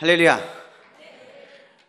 할렐루야.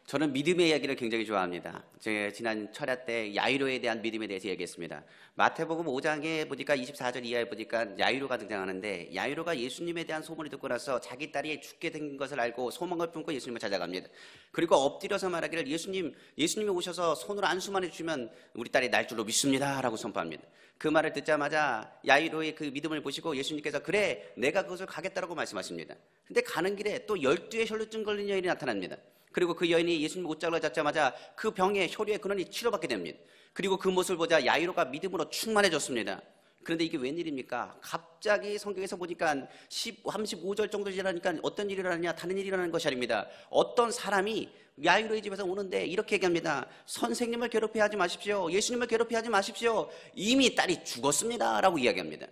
저는 믿음의 이야기를 굉장히 좋아합니다. 제가 지난 철야 때 야이로에 대한 믿음에 대해서 얘기했습니다. 마태복음 5장에 보니까 24절 이하에 보니까 야이로가 등장하는데, 야이로가 예수님에 대한 소문을 듣고 나서 자기 딸이 죽게 된 것을 알고 소망을 품고 예수님을 찾아갑니다. 그리고 엎드려서 말하기를, 예수님이 오셔서 손으로 안수만 해주시면 우리 딸이 날 줄로 믿습니다 라고 선포합니다. 그 말을 듣자마자 야이로의 그 믿음을 보시고 예수님께서 그래 내가 그것을 가겠다라고 말씀하십니다. 근데 가는 길에 또 12의 혈루증 걸린 여인이 나타납니다. 그리고 그 여인이 예수님 옷장을 잡자마자 그 병의 혈류의 근원이 치료받게 됩니다. 그리고 그 모습을 보자 야이로가 믿음으로 충만해졌습니다. 그런데 이게 웬일입니까? 갑자기 성경에서 보니까 35절 정도 지나니까 어떤 일이 일어나냐? 다른 일이 일어나는 것이 아닙니다. 어떤 사람이 야이로의 집에서 오는데 이렇게 얘기합니다. 선생님을 괴롭히지 하지 마십시오. 예수님을 괴롭히지 하지 마십시오. 이미 딸이 죽었습니다 라고 이야기합니다.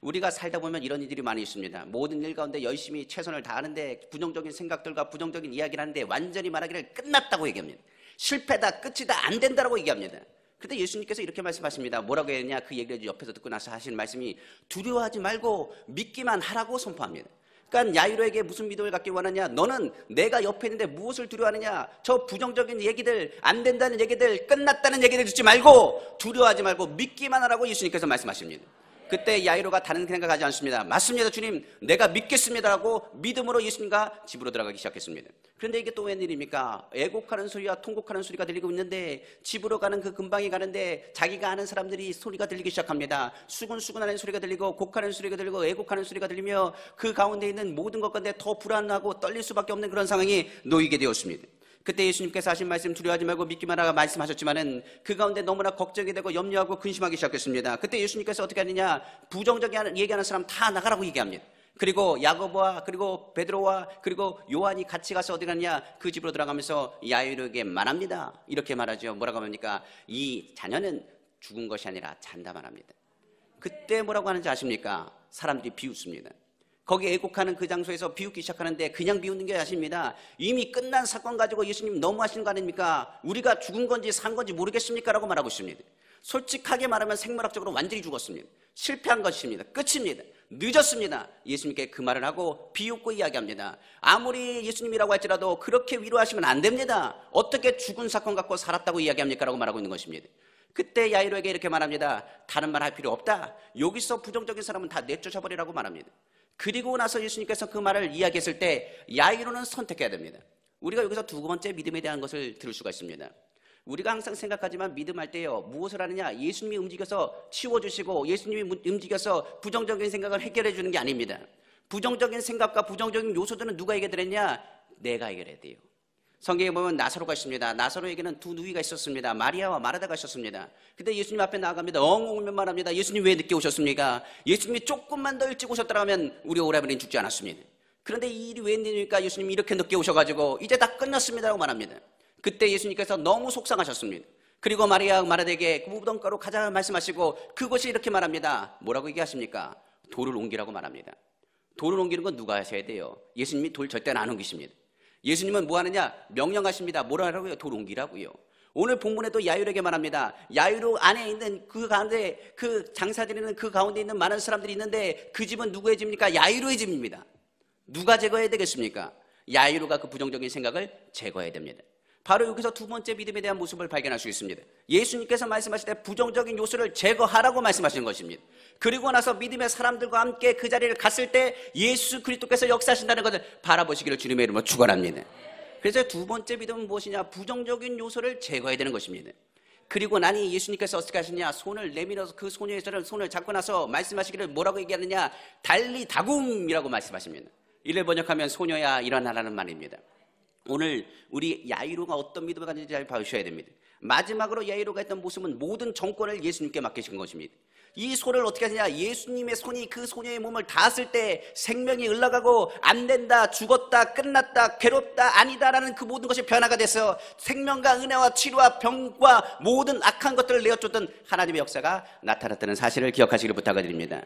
우리가 살다 보면 이런 일들이 많이 있습니다. 모든 일 가운데 열심히 최선을 다하는데 부정적인 생각들과 부정적인 이야기를 하는데 완전히 말하기를 끝났다고 얘기합니다. 실패다, 끝이다, 안 된다라고 얘기합니다. 그런데 예수님께서 이렇게 말씀하십니다. 뭐라고 했냐? 그 얘기를 옆에서 듣고 나서 하시는 말씀이 두려워하지 말고 믿기만 하라고 선포합니다. 그러니까 야이로에게 무슨 믿음을 갖기 원하냐? 너는 내가 옆에 있는데 무엇을 두려워하느냐? 저 부정적인 얘기들, 안 된다는 얘기들, 끝났다는 얘기들 듣지 말고 두려워하지 말고 믿기만 하라고 예수님께서 말씀하십니다. 그때 야이로가 다른 생각하지 않습니다. 맞습니다 주님, 내가 믿겠습니다라고 믿음으로 예수님과 집으로 들어가기 시작했습니다. 그런데 이게 또 웬일입니까? 애곡하는 소리와 통곡하는 소리가 들리고 있는데, 집으로 가는 그 근방에 가는데 자기가 아는 사람들이 소리가 들리기 시작합니다. 수근수근하는 소리가 들리고 곡하는 소리가 들리고 애곡하는 소리가 들리며 그 가운데 있는 모든 것 가운데 더 불안하고 떨릴 수밖에 없는 그런 상황이 놓이게 되었습니다. 그때 예수님께서 하신 말씀 두려워하지 말고 믿기만 하라 말씀하셨지만은 그 가운데 너무나 걱정이 되고 염려하고 근심하기 시작했습니다. 그때 예수님께서 어떻게 하느냐? 부정적인 얘기하는 사람 다 나가라고 얘기합니다. 그리고 야고보와 그리고 베드로와 그리고 요한이 같이 가서 어디 가느냐? 그 집으로 들어가면서 야이로에게 말합니다. 이렇게 말하죠. 뭐라고 합니까? 이 자녀는 죽은 것이 아니라 잔다만 합니다. 그때 뭐라고 하는지 아십니까? 사람들이 비웃습니다. 거기 애곡하는 그 장소에서 비웃기 시작하는데 그냥 비웃는 게 아십니다. 이미 끝난 사건 가지고 예수님 너무하시는 거 아닙니까? 우리가 죽은 건지 산 건지 모르겠습니까? 라고 말하고 있습니다. 솔직하게 말하면 생물학적으로 완전히 죽었습니다. 실패한 것입니다. 끝입니다. 늦었습니다. 예수님께 그 말을 하고 비웃고 이야기합니다. 아무리 예수님이라고 할지라도 그렇게 위로하시면 안 됩니다. 어떻게 죽은 사건 갖고 살았다고 이야기합니까? 라고 말하고 있는 것입니다. 그때 야이로에게 이렇게 말합니다. 다른 말 할 필요 없다. 여기서 부정적인 사람은 다 내쫓아버리라고 말합니다. 그리고 나서 예수님께서 그 말을 이야기했을 때 야이로는 선택해야 됩니다. 우리가 여기서 두 번째 믿음에 대한 것을 들을 수가 있습니다. 우리가 항상 생각하지만 믿음할 때요, 무엇을 하느냐? 예수님이 움직여서 치워주시고 예수님이 움직여서 부정적인 생각을 해결해 주는 게 아닙니다. 부정적인 생각과 부정적인 요소들은 누가 해결했냐? 내가 해결해야 돼요. 성경에 보면 나사로가 있습니다. 나사로에게는 두 누이가 있었습니다. 마리아와 마르다가 있었습니다. 근데 예수님 앞에 나아갑니다. 엉엉 울며 말합니다. 예수님 왜 늦게 오셨습니까? 예수님이 조금만 더 일찍 오셨더라면 우리 오라버니는 죽지 않았습니다. 그런데 이 일이 웬일입니까? 예수님이 이렇게 늦게 오셔가지고 이제 다 끝났습니다라고 말합니다. 그때 예수님께서 너무 속상하셨습니다. 그리고 마리아 마르다에게 무덤가로 가자 말씀하시고 그것이 이렇게 말합니다. 뭐라고 얘기하십니까? 돌을 옮기라고 말합니다. 돌을 옮기는 건 누가 하셔야 돼요? 예수님이 돌 절대 안 옮기십니다. 예수님은 뭐 하느냐? 명령하십니다. 뭐라 하라고요? 돌 옮기라고요. 오늘 본문에도 야이로에게 말합니다. 야이로 안에 있는 그 가운데 그 장사드리는 그 가운데 있는 많은 사람들이 있는데 그 집은 누구의 집입니까? 야이로의 집입니다. 누가 제거해야 되겠습니까? 야이로가 그 부정적인 생각을 제거해야 됩니다. 바로 여기서 두 번째 믿음에 대한 모습을 발견할 수 있습니다. 예수님께서 말씀하실 때 부정적인 요소를 제거하라고 말씀하시는 것입니다. 그리고 나서 믿음의 사람들과 함께 그 자리를 갔을 때 예수 그리스도께서 역사하신다는 것을 바라보시기를 주님의 이름으로 축원합니다. 그래서 두 번째 믿음은 무엇이냐? 부정적인 요소를 제거해야 되는 것입니다. 그리고 나니 예수님께서 어떻게 하시냐? 손을 내밀어서 그 소녀의 손을 잡고 나서 말씀하시기를 뭐라고 얘기하느냐? 달리 다굼이라고 말씀하십니다. 이를 번역하면 소녀야 일어나라는 말입니다. 오늘 우리 야이로가 어떤 믿음을 가진지 잘 봐주셔야 됩니다. 마지막으로 야이로가 했던 모습은 모든 정권을 예수님께 맡기신 것입니다. 이 소를 어떻게 하느냐? 예수님의 손이 그 소녀의 몸을 닿았을 때 생명이 흘러가고 안 된다, 죽었다, 끝났다, 괴롭다, 아니다라는 그 모든 것이 변화가 돼서 생명과 은혜와 치료와 병과 모든 악한 것들을 내어쫓던 하나님의 역사가 나타났다는 사실을 기억하시기를 부탁을 드립니다.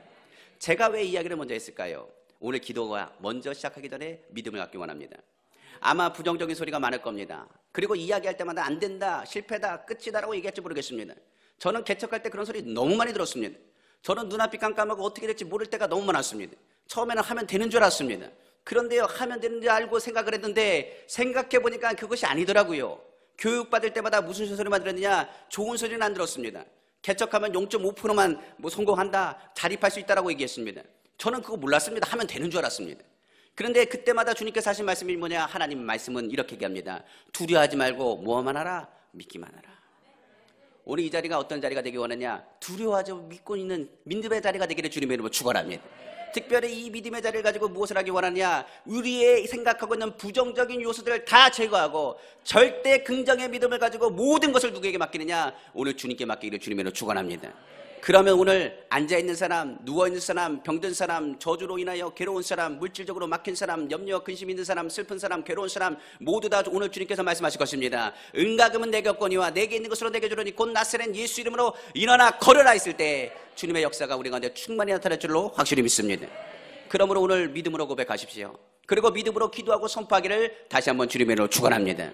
제가 왜 이야기를 먼저 했을까요? 오늘 기도가 먼저 시작하기 전에 믿음을 갖기 원합니다. 아마 부정적인 소리가 많을 겁니다. 그리고 이야기할 때마다 안 된다, 실패다, 끝이다라고 얘기할지 모르겠습니다. 저는 개척할 때 그런 소리 너무 많이 들었습니다. 저는 눈앞이 깜깜하고 어떻게 될지 모를 때가 너무 많았습니다. 처음에는 하면 되는 줄 알았습니다. 그런데요, 하면 되는지 알고 생각을 했는데 생각해 보니까 그것이 아니더라고요. 교육받을 때마다 무슨 소리만 들었느냐? 좋은 소리는 안 들었습니다. 개척하면 0.5%만 뭐 성공한다, 자립할 수 있다라고 얘기했습니다. 저는 그거 몰랐습니다. 하면 되는 줄 알았습니다. 그런데 그때마다 주님께서 하신 말씀이 뭐냐? 하나님 말씀은 이렇게 얘기합니다. 두려워하지 말고 뭐만 하라? 믿기만 하라. 오늘 이 자리가 어떤 자리가 되기 원하냐? 두려워하지 믿고 있는 믿음의 자리가 되기를 주님의 이름으로 축원합니다. 특별히 이 믿음의 자리를 가지고 무엇을 하기 원하냐? 우리의 생각하고 있는 부정적인 요소들을 다 제거하고 절대 긍정의 믿음을 가지고 모든 것을 누구에게 맡기느냐? 오늘 주님께 맡기기를 주님의 이름으로 축원합니다. 그러면 오늘 앉아있는 사람, 누워있는 사람, 병든 사람, 저주로 인하여 괴로운 사람, 물질적으로 막힌 사람, 염려, 근심 있는 사람, 슬픈 사람, 괴로운 사람 모두 다 오늘 주님께서 말씀하실 것입니다. 은가금은 내게 없거니와 내게 있는 것으로 내게 주려니 곧 나사렛 예수 이름으로 일어나 걸어라 했을 때 주님의 역사가 우리 가운데 충만히 나타날 줄로 확실히 믿습니다. 그러므로 오늘 믿음으로 고백하십시오. 그리고 믿음으로 기도하고 선포하기를 다시 한번 주님의 이름으로 축원합니다.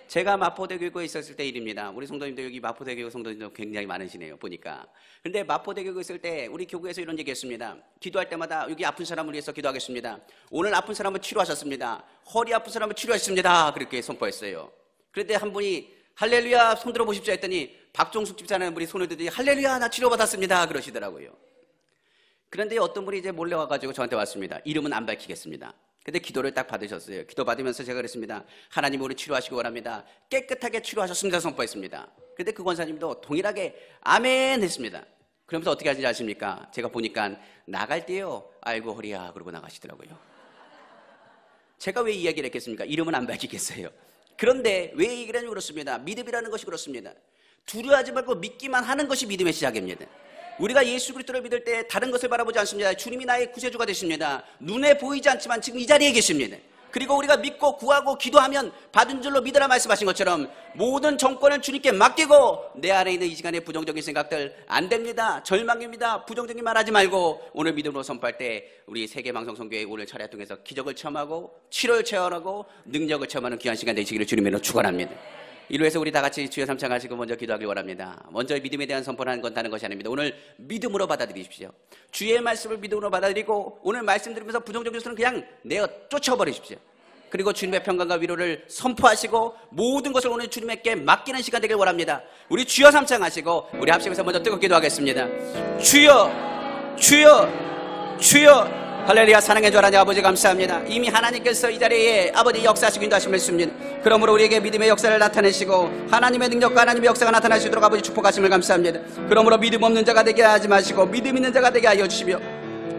제가 마포대교구에 있었을 때 일입니다. 우리 성도님들 여기 마포대교구 성도님들 굉장히 많으시네요, 보니까. 근데 마포대교구에 있을 때 우리 교구에서 이런 얘기했습니다. 기도할 때마다 여기 아픈 사람을 위해서 기도하겠습니다. 오늘 아픈 사람을 치료하셨습니다. 허리 아픈 사람을 치료했습니다. 그렇게 선포했어요. 그런데 한 분이 할렐루야 손 들어보십시오 했더니 박종숙 집사라는 분이 손을 들더니 할렐루야 나 치료받았습니다 그러시더라고요. 그런데 어떤 분이 이제 몰래 와가지고 저한테 왔습니다. 이름은 안 밝히겠습니다. 근데 기도를 딱 받으셨어요. 기도 받으면서 제가 그랬습니다. 하나님 우리 치료하시기 원합니다. 깨끗하게 치료하셨습니다 선포했습니다. 근데 그 권사님도 동일하게 아멘 했습니다. 그러면서 어떻게 하시는지 아십니까? 제가 보니까 나갈 때요 아이고 허리야 그러고 나가시더라고요. 제가 왜 이 이야기를 했겠습니까? 이름은 안 밝히겠어요. 그런데 왜 이 얘기를 하냐면 그렇습니다. 믿음이라는 것이 그렇습니다. 두려워하지 말고 믿기만 하는 것이 믿음의 시작입니다. 우리가 예수 그리스도를 믿을 때 다른 것을 바라보지 않습니다. 주님이 나의 구세주가 되십니다. 눈에 보이지 않지만 지금 이 자리에 계십니다. 그리고 우리가 믿고 구하고 기도하면 받은 줄로 믿으라 말씀하신 것처럼 모든 정권을 주님께 맡기고 내 안에 있는 이 시간의 부정적인 생각들 안 됩니다. 절망입니다. 부정적인 말 하지 말고 오늘 믿음으로 선포할 때 우리 세계방송선교회 오늘 차례 통해서 기적을 체험하고 치료를 체험하고 능력을 체험하는 귀한 시간 되시기를 주님으로 축원합니다. 이로 해서 우리 다 같이 주여 삼창하시고 먼저 기도하길 원합니다. 먼저 믿음에 대한 선포를 하는 건 다른 것이 아닙니다. 오늘 믿음으로 받아들이십시오. 주의 말씀을 믿음으로 받아들이고 오늘 말씀 들으면서 부정적인 것은 그냥 내어 쫓아버리십시오. 그리고 주님의 평강과 위로를 선포하시고 모든 것을 오늘 주님께 맡기는 시간 되길 원합니다. 우리 주여 삼창하시고 우리 합심해서 먼저 뜨겁게 기도하겠습니다. 주여 주여 주여 할렐루야. 사랑해 주 하나님 아버지 감사합니다. 이미 하나님께서 이 자리에 아버지 역사하시고 인도하심을 믿습니다. 그러므로 우리에게 믿음의 역사를 나타내시고 하나님의 능력과 하나님의 역사가 나타날 수 있도록 아버지 축복하심을 감사합니다. 그러므로 믿음 없는 자가 되게 하지 마시고 믿음 있는 자가 되게 하여 주시며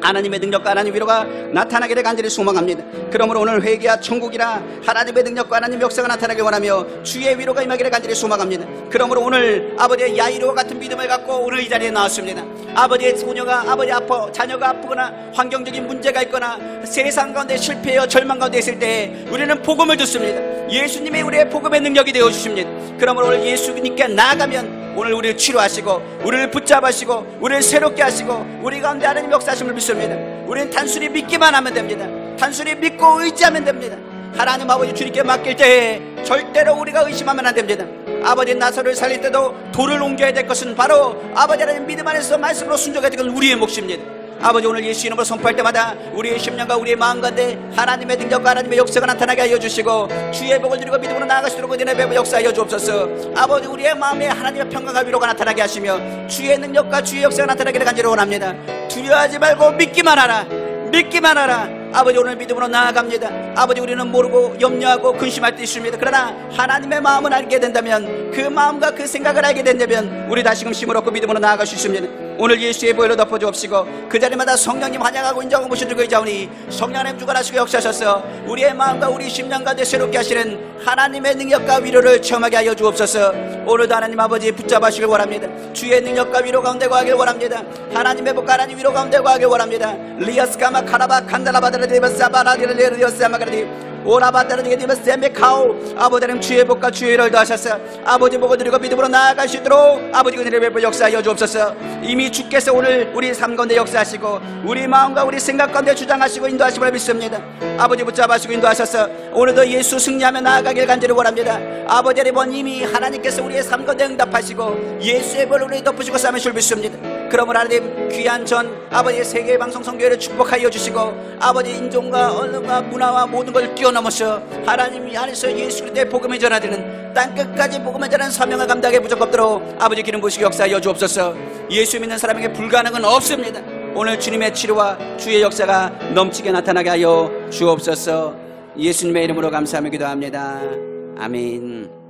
하나님의 능력과 하나님의 위로가 나타나기를 간절히 소망합니다. 그러므로 오늘 회개와 천국이라 하나님의 능력과 하나님의 역사가 나타나길 원하며 주의 위로가 임하기를 간절히 소망합니다. 그러므로 오늘 아버지의 야이로와 같은 믿음을 갖고 오늘 이 자리에 나왔습니다. 아버지의 소녀가 아버지 아파 자녀가 아프거나 환경적인 문제가 있거나 세상 가운데 실패하여 절망 가운데 있을 때 우리는 복음을 듣습니다. 예수님이 우리의 복음의 능력이 되어 주십니다. 그러므로 오늘 예수님께 나아가면 오늘 우리를 치료하시고 우리를 붙잡으시고 우리를 새롭게 하시고 우리 가운데 하나님 역사하심을 믿습니다. 우리는 단순히 믿기만 하면 됩니다. 단순히 믿고 의지하면 됩니다. 하나님 아버지 주님께 맡길 때 절대로 우리가 의심하면 안 됩니다. 아버지 나사로를 살릴 때도 돌을 옮겨야 될 것은 바로 아버지 하나님 믿음 안에서 말씀으로 순종해야 될 것은 우리의 몫입니다. 아버지 오늘 예수 이름으로 선포할 때마다 우리의 심령과 우리의 마음 가운데 하나님의 능력과 하나님의 역사가 나타나게 하여 주시고 주의 복을 누리고 믿음으로 나아가시도록 은혜의 배분 역사하여 주옵소서. 아버지 우리의 마음에 하나님의 평강과 위로가 나타나게 하시며 주의 능력과 주의 역사가 나타나기를 간절히 원합니다. 두려워하지 말고 믿기만 하라. 믿기만 하라. 아버지 오늘 믿음으로 나아갑니다. 아버지 우리는 모르고 염려하고 근심할 때 있습니다. 그러나 하나님의 마음을 알게 된다면 그 마음과 그 생각을 알게 된다면 우리 다시금 힘을 얻고 믿음으로 나아갈 수 있습니다. 오늘 예수의 보혈로 덮어주옵시고 그 자리마다 성령님 환영하고 인정하고 모셔주고 의자오니 성령 하나님 주관하시고 역사하셔서 우리의 마음과 우리 심령 가운데 새롭게 하시는 하나님의 능력과 위로를 체험하게 하여 주옵소서. 오늘도 하나님 아버지 붙잡으시길 원합니다. 주의 능력과 위로 가운데 거하길 원합니다. 하나님의 복과 하나님 위로 가운데 거하길 원합니다. 리어스카마 카라바 칸달라바드르디버사바라디르디어스아마가르디 오라바다르게 되면 세메카오 아버지 하나님 주의 복과 주의 일을 더하셨어. 아버지 보고 드리고 믿음으로 나아갈 수 있도록 아버지 은혜를 베풀 역사하여 주옵소서. 이미 주께서 오늘 우리 삶 가운데 역사하시고 우리 마음과 우리 생각 가운데 주장하시고 인도하심을 믿습니다. 아버지 붙잡아주시고 인도하셔서 오늘도 예수 승리하며 나아가길 간절히 원합니다. 아버지 하나님 이미 하나님께서 우리의 삶 가운데 응답하시고 예수의 벌을 우리 덮으시고 싸매실 줄 믿습니다. 그러므로 하나님 귀한 전 아버지의 세계방송 선교회를 축복하여 주시고 아버지 인종과 언어와 문화와 모든 걸 뛰어넘어서 하나님이 안에서 예수 그리스도의 복음을 전하드리는 땅끝까지 복음을 전하는 사명을 감당해 부족없도록 아버지 기름 부으시기 역사하여 주옵소서. 예수 믿는 사람에게 불가능은 없습니다. 오늘 주님의 치료와 주의 역사가 넘치게 나타나게 하여 주옵소서. 예수님의 이름으로 감사하며 기도합니다. 아멘.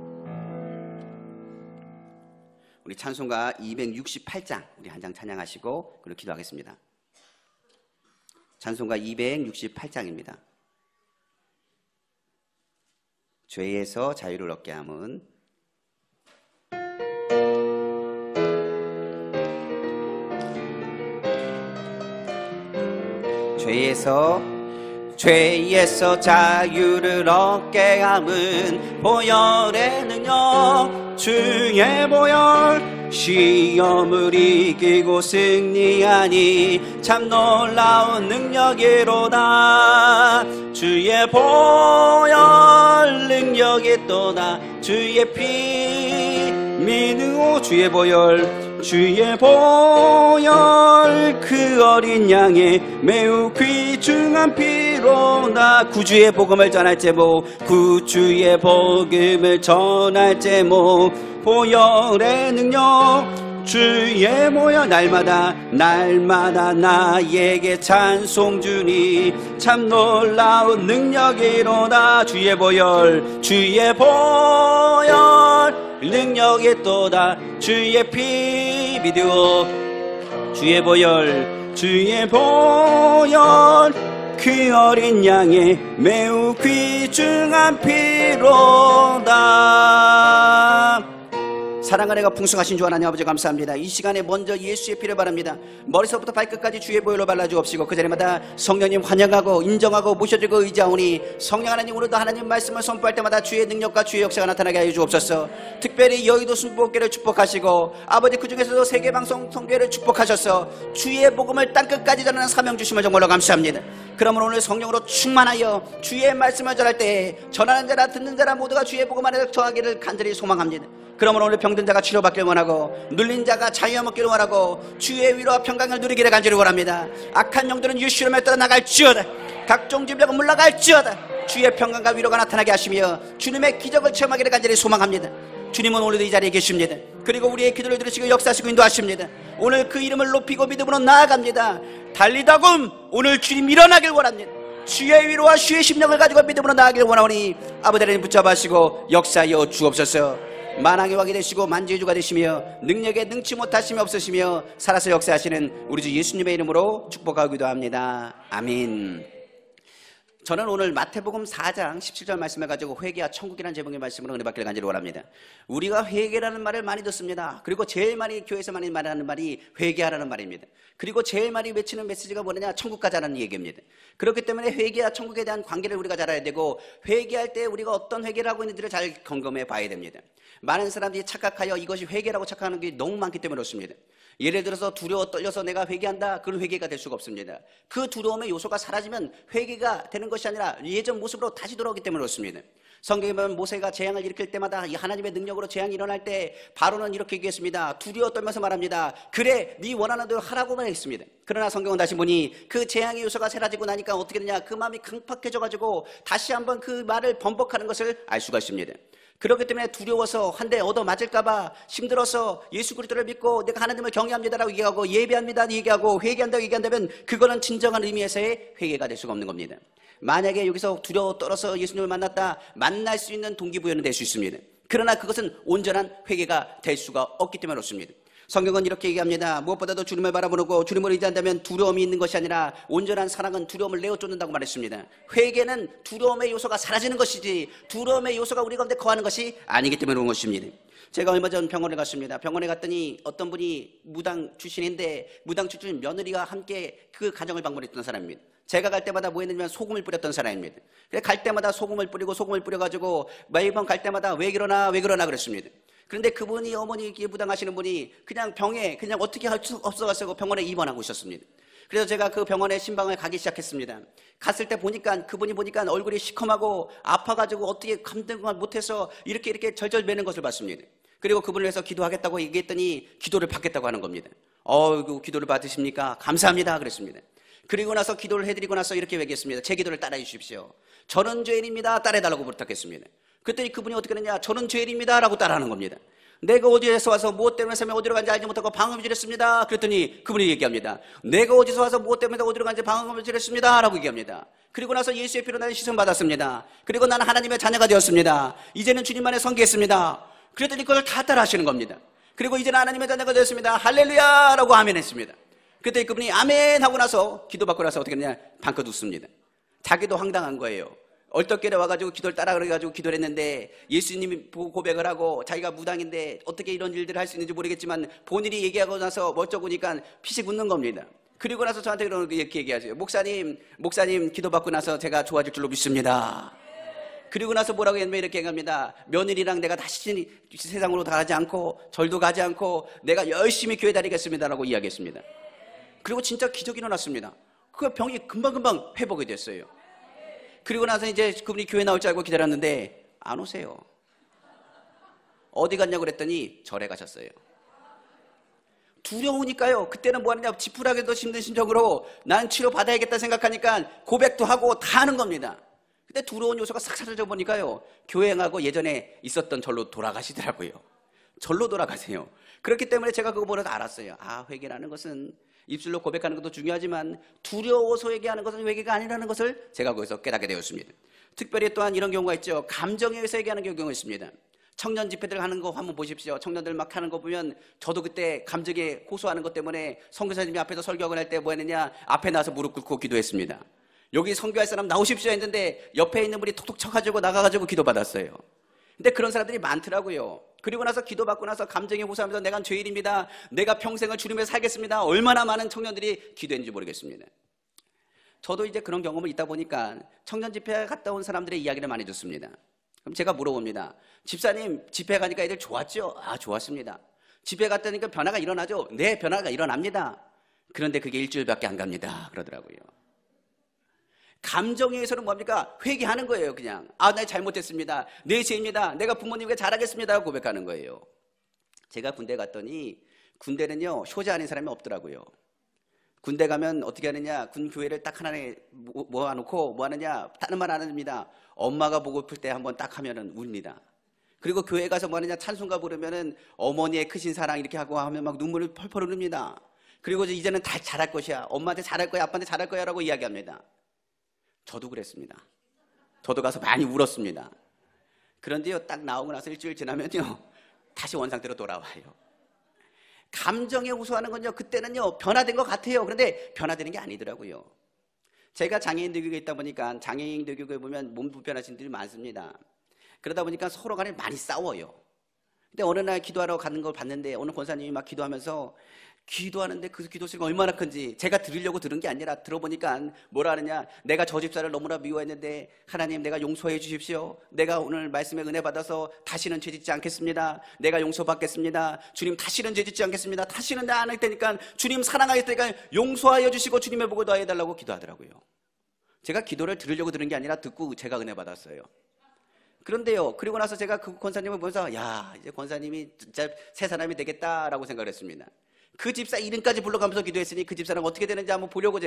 우리 찬송가 268장 우리 한 장 찬양하시고 그리고 기도하겠습니다. 찬송가 268장입니다. 죄에서 자유를 얻게 함은. 죄에서 자유를 얻게 함은 보혈의 능력 주의 보혈 시험을 이기고 승리하니 참 놀라운 능력이로다. 주의 보혈 능력이 또다. 주의 피 믿으오 주의 보혈 그 어린 양의 매우 귀중한 피로나. 구주의 복음을 전할 제목 구주의 복음을 전할 제목 보혈의 능력 주의 보혈 날마다 나에게 찬송 주니 참 놀라운 능력이로다. 주의 보혈 능력이 또다. 주의 피 믿으오 주의 보혈 그 어린 양의 매우 귀중한 피로다. 사랑과 내가 풍성하신 주 하나님 아버지 감사합니다. 이 시간에 먼저 예수의 피를 바랍니다. 머리서부터 발끝까지 주의 보혈로 발라주옵시고 그 자리마다 성령님 환영하고 인정하고 모셔드리고 의지하오니 성령 하나님 오늘도 하나님 말씀을 선포할 때마다 주의 능력과 주의 역사가 나타나게 하여 주옵소서. 특별히 여의도 순복교를 축복하시고 아버지 그 중에서도 세계방송 선교회를 축복하셔서 주의 복음을 땅끝까지 전하는 사명 주심을 정말로 감사합니다. 그러므로 오늘 성령으로 충만하여 주의 말씀을 전할 때 전하는 자라 듣는 자라 모두가 주의 복음 안에 처하기를 간절히 소망합니다. 그러므로 오늘 병든 자가 치료받기를 원하고 눌린 자가 자유함 얻기를 원하고 주의 위로와 평강을 누리기를 간절히 원합니다. 악한 영들은 예수를 떠나 나갈지어다. 각종 질병은 물러갈지어다. 주의 평강과 위로가 나타나게 하시며 주님의 기적을 체험하기를 간절히 소망합니다. 주님은 오늘도 이 자리에 계십니다. 그리고 우리의 기도를 들으시고 역사하시고 인도하십니다. 오늘 그 이름을 높이고 믿음으로 나아갑니다. 달리다금 오늘 주님 일어나길 원합니다. 주의 위로와 주의 심령을 가지고 믿음으로 나아가길 원하오니 아버지 하나님 붙잡아시고 역사하여 주옵소서. 만왕의 왕이 되시고 만주의 주가 되시며 능력에 능치 못하심이 없으시며 살아서 역사하시는 우리 주 예수님의 이름으로 축복하기도 합니다. 아멘. 저는 오늘 마태복음 4장 17절 말씀을 가지고 회개와 천국이라는 제목의 말씀으로 은혜 받기를 간절히 원합니다. 우리가 회개라는 말을 많이 듣습니다. 그리고 제일 많이 교회에서 많이 말하는 말이 회개하라는 말입니다. 그리고 제일 많이 외치는 메시지가 뭐냐? 천국 가자는 얘기입니다. 그렇기 때문에 회개와 천국에 대한 관계를 우리가 잘 알아야 되고 회개할 때 우리가 어떤 회개를 하고 있는지를 잘 점검해 봐야 됩니다. 많은 사람들이 착각하여 이것이 회개라고 착각하는 게 너무 많기 때문에 그렇습니다. 예를 들어서 두려워 떨려서 내가 회개한다. 그건 회개가 될 수가 없습니다. 그 두려움의 요소가 사라지면 회개가 되는 것이 아니라 예전 모습으로 다시 돌아오기 때문에 그렇습니다. 성경에 보면 모세가 재앙을 일으킬 때마다 이 하나님의 능력으로 재앙이 일어날 때 바로는 이렇게 얘기했습니다. 두려워 떨면서 말합니다. 그래 네 원하는 대로 하라고만 했습니다. 그러나 성경은 다시 보니 그 재앙의 요소가 사라지고 나니까 어떻게 되냐, 그 마음이 강팍해져가지고 다시 한번 그 말을 번복하는 것을 알 수가 있습니다. 그렇기 때문에 두려워서 한 대 얻어 맞을까봐 힘들어서 예수 그리스도를 믿고 내가 하나님을 경외합니다라고 얘기하고 예배합니다 얘기하고 회개한다고 얘기한다면 그거는 진정한 의미에서의 회개가 될 수가 없는 겁니다. 만약에 여기서 두려워 떨어서 예수님을 만났다, 만날 수 있는 동기부여는 될 수 있습니다. 그러나 그것은 온전한 회개가 될 수가 없기 때문에 그렇습니다. 성경은 이렇게 얘기합니다. 무엇보다도 주님을 바라보고 주님을 의지한다면 두려움이 있는 것이 아니라 온전한 사랑은 두려움을 내어 쫓는다고 말했습니다. 회개는 두려움의 요소가 사라지는 것이지 두려움의 요소가 우리 가운데 거하는 것이 아니기 때문에 그런 것입니다. 제가 얼마 전 병원에 갔습니다. 병원에 갔더니 어떤 분이 무당 출신인데 무당 출신 며느리가 함께 그 가정을 방문했던 사람입니다. 제가 갈 때마다 뭐 했냐면 소금을 뿌렸던 사람입니다. 갈 때마다 소금을 뿌려가지고 매번 갈 때마다 왜 그러나 그랬습니다. 그런데 그분이 어머니 부당하시는 분이 그냥 병에 그냥 어떻게 할 수 없어가지고 병원에 입원하고 있었습니다. 그래서 제가 그 병원에 신방을 가기 시작했습니다. 갔을 때 보니까 그분이 얼굴이 시커하고 아파가지고 어떻게 감당을 못해서 이렇게 절절 매는 것을 봤습니다. 그리고 그분을 위해서 기도하겠다고 얘기했더니 기도를 받겠다고 하는 겁니다. 기도를 받으십니까? 감사합니다. 그랬습니다. 그리고 나서 기도를 해드리고 나서 이렇게 얘기했습니다. 제 기도를 따라해 주십시오. 저는 죄인입니다. 따라해달라고 부탁했습니다. 그랬더니 그분이 어떻게 했느냐? 저는 죄인입니다. 라고 따라하는 겁니다. 내가 어디에서 와서 무엇 때문에 삶에 어디로 간지 알지 못하고 방언을 지렸습니다. 그랬더니 그분이 얘기합니다. 내가 어디서 와서 무엇 때문에 어디로 간지 방언을 지렸습니다. 라고 얘기합니다. 그리고 나서 예수의 피로 나는 시선 받았습니다. 그리고 나는 하나님의 자녀가 되었습니다. 이제는 주님만에 섬기겠습니다. 그랬더니 그걸 다 따라 하시는 겁니다. 그리고 이제는 하나님의 자녀가 되었습니다. 할렐루야! 라고 아멘 했습니다. 그랬더니 그분이 아멘 하고 나서 기도받고 나서 어떻게 했냐? 방긋 웃습니다. 자기도 황당한 거예요. 얼떨결에 와가지고 기도를 따라 그래가지고 기도를 했는데 예수님이 보고 고백을 하고 자기가 무당인데 어떻게 이런 일들을 할 수 있는지 모르겠지만 본인이 얘기하고 나서 멋쩍으니까 피식 웃는 겁니다. 그리고 나서 저한테 이렇게 얘기하세요. 목사님 기도받고 나서 제가 좋아질 줄로 믿습니다. 그리고 나서 뭐라고 했냐면 이렇게 얘기합니다. 며느리랑 내가 다시 세상으로 가지 않고 절도 가지 않고 내가 열심히 교회 다니겠습니다라고 이야기했습니다. 그리고 진짜 기적이 일어났습니다. 그 병이 금방금방 회복이 됐어요. 그리고 나서 이제 그분이 교회 나올 줄 알고 기다렸는데 안 오세요. 어디 갔냐고 그랬더니 절에 가셨어요. 두려우니까요. 그때는 뭐 하느냐, 지푸라기도 힘든 심정으로 난 치료 받아야겠다 생각하니까 고백도 하고 다 하는 겁니다. 근데 두려운 요소가 싹 사라져 보니까요, 교행하고 예전에 있었던 절로 돌아가시더라고요. 절로 돌아가세요. 그렇기 때문에 제가 그거 보면서 알았어요. 회개라는 것은 입술로 고백하는 것도 중요하지만 두려워서 회개하는 것은 회개가 아니라는 것을 제가 거기서 깨닫게 되었습니다. 특별히 또한 이런 경우가 있죠. 감정에 의해서 회개하는 경우가 있습니다. 청년 집회들 하는 거 한번 보십시오. 청년들 막 하는 거 보면 저도 그때 감정에 호소하는 것 때문에 선교사님이 앞에서 설교를 할 때 뭐 했느냐, 앞에 나서 무릎 꿇고 기도했습니다. 여기 선교할 사람 나오십시오 했는데 옆에 있는 분이 톡톡 쳐가지고 나가가지고 기도받았어요. 근데 그런 사람들이 많더라고요. 그리고 나서 기도받고 나서 감정에 호소하면서 내가 죄인입니다. 내가 평생을 주님에 살겠습니다. 얼마나 많은 청년들이 기도했는지 모르겠습니다. 저도 이제 그런 경험을 있다 보니까 청년 집회에 갔다 온 사람들의 이야기를 많이 듣습니다. 그럼 제가 물어봅니다. 집사님, 집회 가니까 애들 좋았죠? 좋았습니다. 집회 갔다니까 변화가 일어나죠? 네, 변화가 일어납니다. 그런데 그게 일주일밖에 안 갑니다. 그러더라고요. 감정에 의해서는 뭡니까? 회개하는 거예요. 그냥 나 잘못했습니다. 내 죄입니다. 내가 부모님께 잘하겠습니다. 고백하는 거예요. 제가 군대 갔더니 군대는요, 효자 아닌 사람이 없더라고요. 군대 가면 어떻게 하느냐, 군 교회를 딱 하나에 모아놓고 뭐 하느냐, 다른 말 안 합니다. 엄마가 보고플 때 한번 딱 하면은 웁니다. 그리고 교회 가서 뭐 하느냐, 찬송가 부르면은 어머니의 크신 사랑 이렇게 하고 하면 막 눈물을 펄펄 흐릅니다. 그리고 이제는 다 잘할 것이야. 엄마한테 잘할 거야, 아빠한테 잘할 거야 라고 이야기합니다. 저도 그랬습니다. 저도 가서 많이 울었습니다. 그런데요, 딱 나오고 나서 일주일 지나면요, 다시 원상태로 돌아와요. 감정에 호소하는 건요, 그때는요, 변화된 것 같아요. 그런데 변화되는 게 아니더라고요. 제가 장애인들 교육에 있다 보니까 장애인들 교육에 보면 몸 불편하신 분들이 많습니다. 그러다 보니까 서로 간에 많이 싸워요. 근데 어느 날 기도하러 가는 걸 봤는데 어느 권사님이 막 기도하면서 기도하는데 그 기도 소리가 얼마나 큰지 제가 들으려고 들은 게 아니라 들어보니까 뭐라 하느냐, 내가 저 집사를 너무나 미워했는데 하나님 내가 용서해 주십시오. 내가 오늘 말씀에 은혜 받아서 다시는 죄짓지 않겠습니다. 내가 용서받겠습니다. 주님 다시는 죄짓지 않겠습니다. 다시는 나 안 할 테니까 주님 사랑하겠다니까 용서하여 주시고 주님의 복을 더하여 달라고 기도하더라고요. 제가 기도를 들으려고 들은 게 아니라 듣고 제가 은혜 받았어요. 그런데요, 그리고 나서 제가 그 권사님을 보면서 이제 권사님이 진짜 새 사람이 되겠다라고 생각을 했습니다. 그 집사 이름까지 불러가면서 기도했으니 그 집사랑 어떻게 되는지 한번 보려고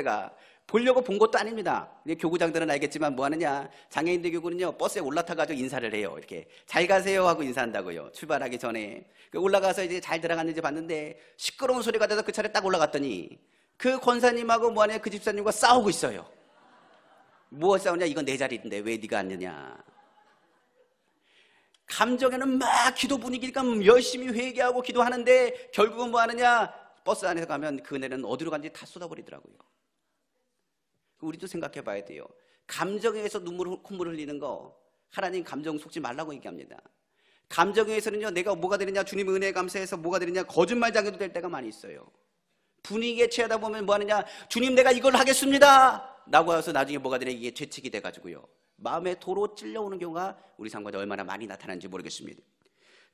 본 것도 아닙니다. 교구장들은 알겠지만 뭐 하느냐, 장애인들 교구는요, 버스에 올라타가지고 인사를 해요. 이렇게 잘 가세요 하고 인사한다고요. 출발하기 전에 올라가서 이제 잘 들어갔는지 봤는데 시끄러운 소리가 돼서 그 차례 딱 올라갔더니 그 권사님하고 뭐 하냐, 그 집사님과 싸우고 있어요. 뭐 싸우냐, 이건 내 자리인데 왜 네가 앉느냐. 감정에는 막 기도 분위기니까 열심히 회개하고 기도하는데 결국은 뭐 하느냐, 버스 안에서 가면 그 은혜는 어디로 간지 다 쏟아버리더라고요. 우리도 생각해 봐야 돼요. 감정에 의해서 콧물 흘리는 거, 하나님 감정 속지 말라고 얘기합니다. 감정에 의해서는요, 내가 뭐가 되느냐, 주님의 은혜에 감사해서 뭐가 되느냐, 거짓말장애도 될 때가 많이 있어요. 분위기에 취하다 보면 뭐 하느냐, 주님 내가 이걸 하겠습니다. 라고 해서 나중에 뭐가 되냐, 이게 죄책이 돼가지고요, 마음에 도로 찔려오는 경우가 우리 삶 가운데 얼마나 많이 나타나는지 모르겠습니다.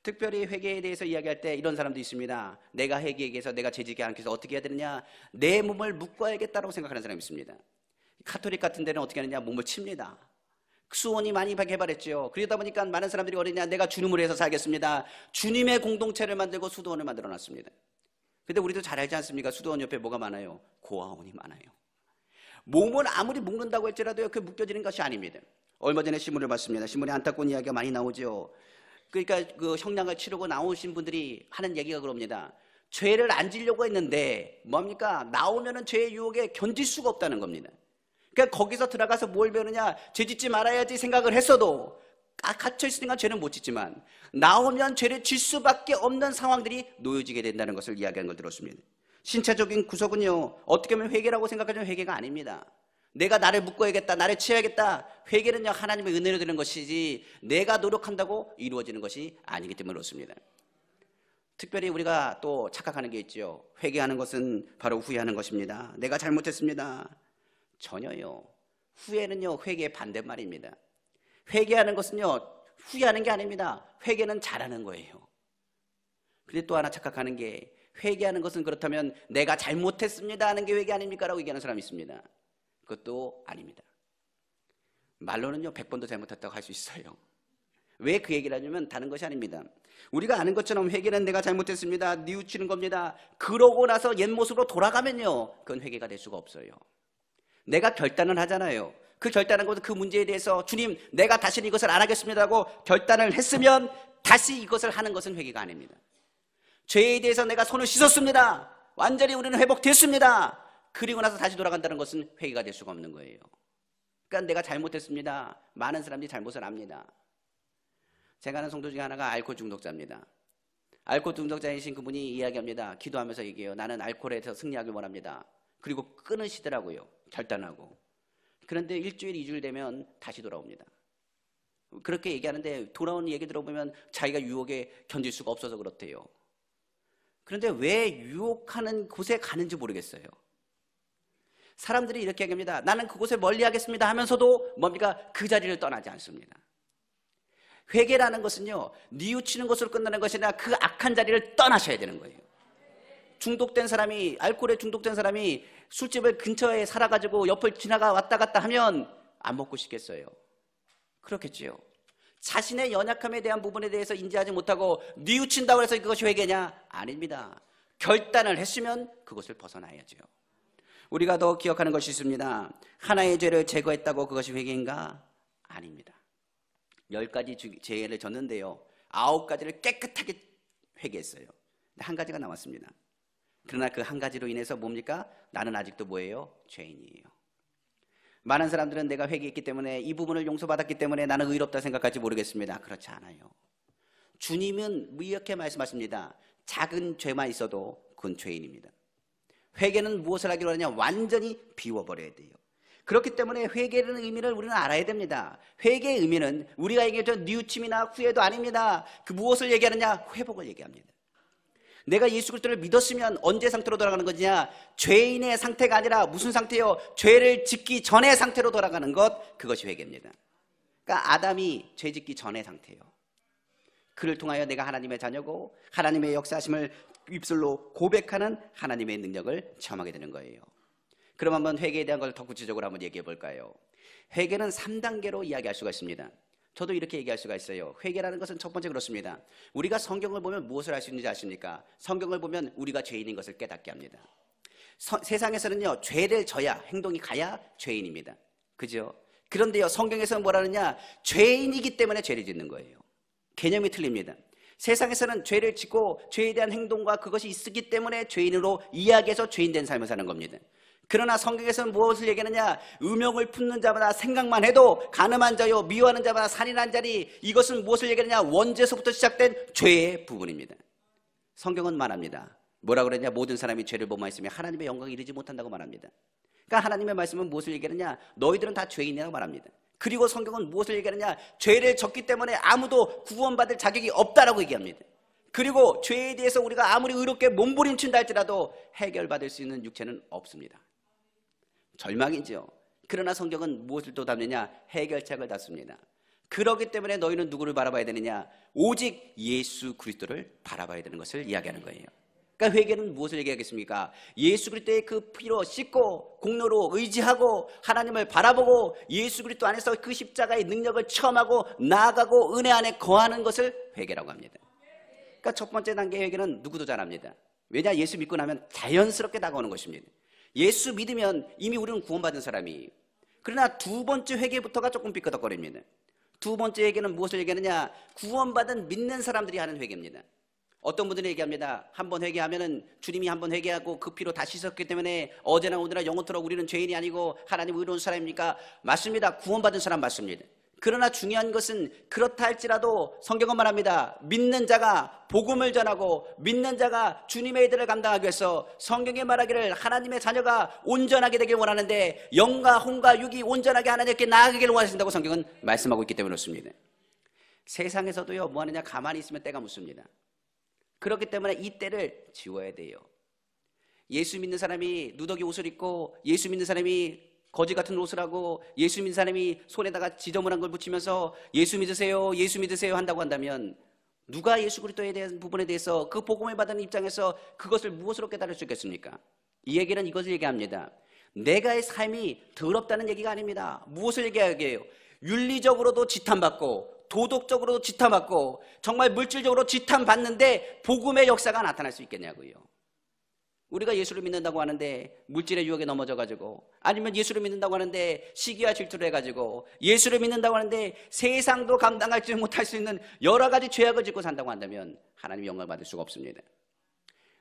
특별히 회개에 대해서 이야기할 때 이런 사람도 있습니다. 내가 회개에 대해서 내가 죄지게 않기 위해서 어떻게 해야 되느냐, 내 몸을 묶어야겠다고 생각하는 사람이 있습니다. 가톨릭 같은 데는 어떻게 하느냐, 몸을 칩니다. 수원이 많이 개발했죠. 그러다 보니까 많은 사람들이 어디냐, 내가 주님을 위해서 살겠습니다. 주님의 공동체를 만들고 수도원을 만들어놨습니다. 근데 우리도 잘 알지 않습니까? 수도원 옆에 뭐가 많아요? 고아원이 많아요. 몸을 아무리 묶는다고 할지라도 그 묶여지는 것이 아닙니다. 얼마 전에 신문을 봤습니다. 신문에 안타까운 이야기가 많이 나오죠. 그러니까 그 형량을 치르고 나오신 분들이 하는 얘기가 그럽니다. 죄를 안 지려고 했는데 뭡니까? 나오면은 죄의 유혹에 견딜 수가 없다는 겁니다. 그러니까 거기서 들어가서 뭘 배우느냐, 죄 짓지 말아야지 생각을 했어도 갇혀 있으니까 죄는 못 짓지만 나오면 죄를 질 수밖에 없는 상황들이 놓여지게 된다는 것을 이야기한 걸 들었습니다. 신체적인 구속은요, 어떻게 보면 회개라고 생각하지만 회개가 아닙니다. 내가 나를 묶어야겠다, 나를 치워야겠다. 회개는요, 하나님의 은혜로 되는 것이지 내가 노력한다고 이루어지는 것이 아니기 때문에 그렇습니다. 특별히 우리가 또 착각하는 게 있죠. 회개하는 것은 바로 후회하는 것입니다. 내가 잘못했습니다. 전혀요. 후회는요, 회개의 반대말입니다. 회개하는 것은요, 후회하는 게 아닙니다. 회개는 잘하는 거예요. 근데 또 하나 착각하는 게, 회개하는 것은 그렇다면 내가 잘못했습니다 하는 게 회개 아닙니까? 라고 얘기하는 사람이 있습니다. 그것도 아닙니다. 말로는요 100번도 잘못했다고 할 수 있어요. 왜 그 얘기를 하냐면 다른 것이 아닙니다. 우리가 아는 것처럼 회개는 내가 잘못했습니다, 뉘우치는 겁니다. 그러고 나서 옛 모습으로 돌아가면요, 그건 회개가 될 수가 없어요. 내가 결단을 하잖아요. 그 결단한 것은 그 문제에 대해서 주님, 내가 다시는 이것을 안 하겠습니다 하고 결단을 했으면 다시 이것을 하는 것은 회개가 아닙니다. 죄에 대해서 내가 손을 씻었습니다, 완전히 우리는 회복됐습니다. 그리고 나서 다시 돌아간다는 것은 회개가 될 수가 없는 거예요. 그러니까 내가 잘못했습니다. 많은 사람들이 잘못을 압니다. 제가 아는 성도 중에 하나가 알코올 중독자입니다. 알코올 중독자이신 그분이 이야기합니다. 기도하면서 얘기해요. 나는 알코올에서 승리하길 원합니다. 그리고 끊으시더라고요, 결단하고. 그런데 일주일, 2주일 되면 다시 돌아옵니다. 그렇게 얘기하는데 돌아오는 얘기 들어보면 자기가 유혹에 견딜 수가 없어서 그렇대요. 그런데 왜 유혹하는 곳에 가는지 모르겠어요. 사람들이 이렇게 얘기합니다. 나는 그곳을 멀리 하겠습니다 하면서도 뭡니까? 그 자리를 떠나지 않습니다. 회개라는 것은요, 뉘우치는 것으로 끝나는 것이 아니라 그 악한 자리를 떠나셔야 되는 거예요. 중독된 사람이, 알코올에 중독된 사람이 술집을 근처에 살아가지고 옆을 지나가 왔다 갔다 하면 안 먹고 싶겠어요? 그렇겠지요. 자신의 연약함에 대한 부분에 대해서 인지하지 못하고 뉘우친다고 해서 그것이 회개냐? 아닙니다. 결단을 했으면 그것을 벗어나야죠. 우리가 더 기억하는 것이 있습니다. 하나의 죄를 제거했다고 그것이 회개인가? 아닙니다. 10가지 죄를 졌는데요, 9가지를 깨끗하게 회개했어요. 한 가지가 남았습니다. 그러나 그 한 가지로 인해서 뭡니까? 나는 아직도 뭐예요? 죄인이에요. 많은 사람들은 내가 회개했기 때문에, 이 부분을 용서받았기 때문에 나는 의롭다 생각할지 모르겠습니다. 그렇지 않아요. 주님은 이렇게 말씀하십니다. 작은 죄만 있어도 그건 죄인입니다. 회개는 무엇을 하기로 하냐? 완전히 비워버려야 돼요. 그렇기 때문에 회개라는 의미를 우리는 알아야 됩니다. 회개의 의미는 우리가 얘기했던 뉘우침이나 후회도 아닙니다. 그 무엇을 얘기하느냐? 회복을 얘기합니다. 내가 예수 그리스도를 믿었으면 언제 상태로 돌아가는 거냐? 죄인의 상태가 아니라 무슨 상태요? 죄를 짓기 전의 상태로 돌아가는 것, 그것이 회개입니다. 그러니까 아담이 죄 짓기 전의 상태예요. 그를 통하여 내가 하나님의 자녀고 하나님의 역사하심을 입술로 고백하는 하나님의 능력을 체험하게 되는 거예요. 그럼 한번 회개에 대한 걸 더 구체적으로 한번 얘기해 볼까요? 회개는 3단계로 이야기할 수가 있습니다. 저도 이렇게 얘기할 수가 있어요. 회개라는 것은 첫 번째 그렇습니다. 우리가 성경을 보면 무엇을 할 수 있는지 아십니까? 성경을 보면 우리가 죄인인 것을 깨닫게 합니다. 세상에서는요, 죄를 져야, 행동이 가야 죄인입니다. 그죠? 그런데요, 성경에서는 뭐라느냐? 죄인이기 때문에 죄를 짓는 거예요. 개념이 틀립니다. 세상에서는 죄를 짓고 죄에 대한 행동과 그것이 있기 때문에 죄인으로 이야기해서 죄인된 삶을 사는 겁니다. 그러나 성경에서는 무엇을 얘기하느냐? 음욕을 품는 자마다 생각만 해도 간음한 자요, 미워하는 자마다 살인한 자리. 이것은 무엇을 얘기하느냐? 원죄에서부터 시작된 죄의 부분입니다. 성경은 말합니다. 뭐라고 그러냐? 모든 사람이 죄를 범하였으며 하나님의 영광에 이르지 못한다고 말합니다. 그러니까 하나님의 말씀은 무엇을 얘기하느냐? 너희들은 다 죄인이라고 말합니다. 그리고 성경은 무엇을 얘기하느냐? 죄를 졌기 때문에 아무도 구원받을 자격이 없다라고 얘기합니다. 그리고 죄에 대해서 우리가 아무리 의롭게 몸부림친다 할지라도 해결받을 수 있는 육체는 없습니다. 절망이죠. 그러나 성경은 무엇을 또 담느냐? 해결책을 담습니다. 그렇기 때문에 너희는 누구를 바라봐야 되느냐? 오직 예수 그리스도를 바라봐야 되는 것을 이야기하는 거예요. 그러니까 회개는 무엇을 얘기하겠습니까? 예수 그리스도의 그 피로 씻고 공로로 의지하고 하나님을 바라보고 예수 그리스도 안에서 그 십자가의 능력을 체험하고 나아가고 은혜 안에 거하는 것을 회개라고 합니다. 그러니까 첫 번째 단계의 회개는 누구도 잘합니다. 왜냐? 예수 믿고 나면 자연스럽게 다가오는 것입니다. 예수 믿으면 이미 우리는 구원받은 사람이에요. 그러나 두 번째 회개부터가 조금 삐끄덕거립니다. 두 번째 회개는 무엇을 얘기하느냐? 구원받은 믿는 사람들이 하는 회개입니다. 어떤 분들이 얘기합니다. 한번 회개하면은 주님이 한번 회개하고 그 피로 다 씻었기 때문에 어제나 오늘나 영원토록 우리는 죄인이 아니고 하나님 의로운 사람입니까? 맞습니다. 구원받은 사람 맞습니다. 그러나 중요한 것은 그렇다 할지라도 성경은 말합니다. 믿는 자가 복음을 전하고 믿는 자가 주님의 일들을 감당하기 위해서 성경에 말하기를 하나님의 자녀가 온전하게 되길 원하는데 영과 혼과 육이 온전하게 하나님께 나아가기를 원하신다고 성경은 말씀하고 있기 때문에 그렇습니다. 세상에서도요, 뭐 하느냐? 가만히 있으면 때가 묻습니다. 그렇기 때문에 이 때를 지워야 돼요. 예수 믿는 사람이 누더기 옷을 입고 예수 믿는 사람이 거지 같은 옷을 하고 예수 믿는 사람이 손에다가 지저분한 걸 붙이면서 예수 믿으세요, 예수 믿으세요 한다고 한다면 누가 예수 그리스도에 대한 부분에 대해서 그 복음을 받는 입장에서 그것을 무엇으로 깨달을 수 있겠습니까? 이 얘기는 이것을 얘기합니다. 내가의 삶이 더럽다는 얘기가 아닙니다. 무엇을 얘기해요? 윤리적으로도 지탄받고 도덕적으로도 지탄받고 정말 물질적으로 지탄받는데 복음의 역사가 나타날 수 있겠냐고요. 우리가 예수를 믿는다고 하는데 물질의 유혹에 넘어져가지고 아니면 예수를 믿는다고 하는데 시기와 질투를 해가지고 예수를 믿는다고 하는데 세상도 감당하지 못할 수 있는 여러 가지 죄악을 짓고 산다고 한다면 하나님의 영광을 받을 수가 없습니다.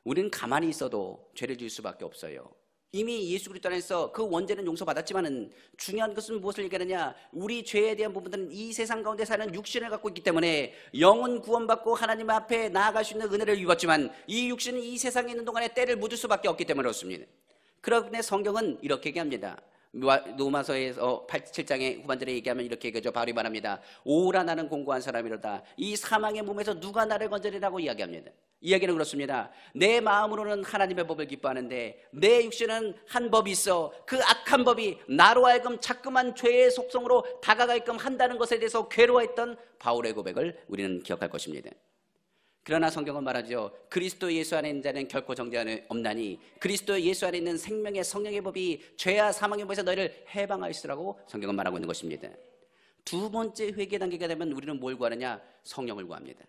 우리는 가만히 있어도 죄를 지을 수밖에 없어요. 이미 예수 그리스도 안에서 그 원죄는 용서받았지만은 중요한 것은 무엇을 얘기하느냐? 우리 죄에 대한 부분들은 이 세상 가운데 사는 육신을 갖고 있기 때문에 영은 구원받고 하나님 앞에 나아갈 수 있는 은혜를 입었지만 이 육신은 이 세상에 있는 동안에 때를 묻을 수밖에 없기 때문에 그렇습니다. 그런데 성경은 이렇게 얘기합니다. 로마서에서 7장의 후반절에 얘기하면 이렇게 얘기하죠. 바울이 말합니다. 오라 나는 공고한 사람이로다. 이 사망의 몸에서 누가 나를 건져내라고 이야기합니다. 이야기는 그렇습니다. 내 마음으로는 하나님의 법을 기뻐하는데 내 육신은 한 법이 있어. 그 악한 법이 나로 하여금 자꾸만 죄의 속성으로 다가가게끔 한다는 것에 대해서 괴로워했던 바울의 고백을 우리는 기억할 것입니다. 그러나 성경은 말하죠. 그리스도 예수 안에 있는 자는 결코 정죄함이 없나니 그리스도 예수 안에 있는 생명의 성령의 법이 죄와 사망의 법에서 너희를 해방하시라고 성경은 말하고 있는 것입니다. 두 번째 회개 단계가 되면 우리는 뭘 구하느냐? 성령을 구합니다.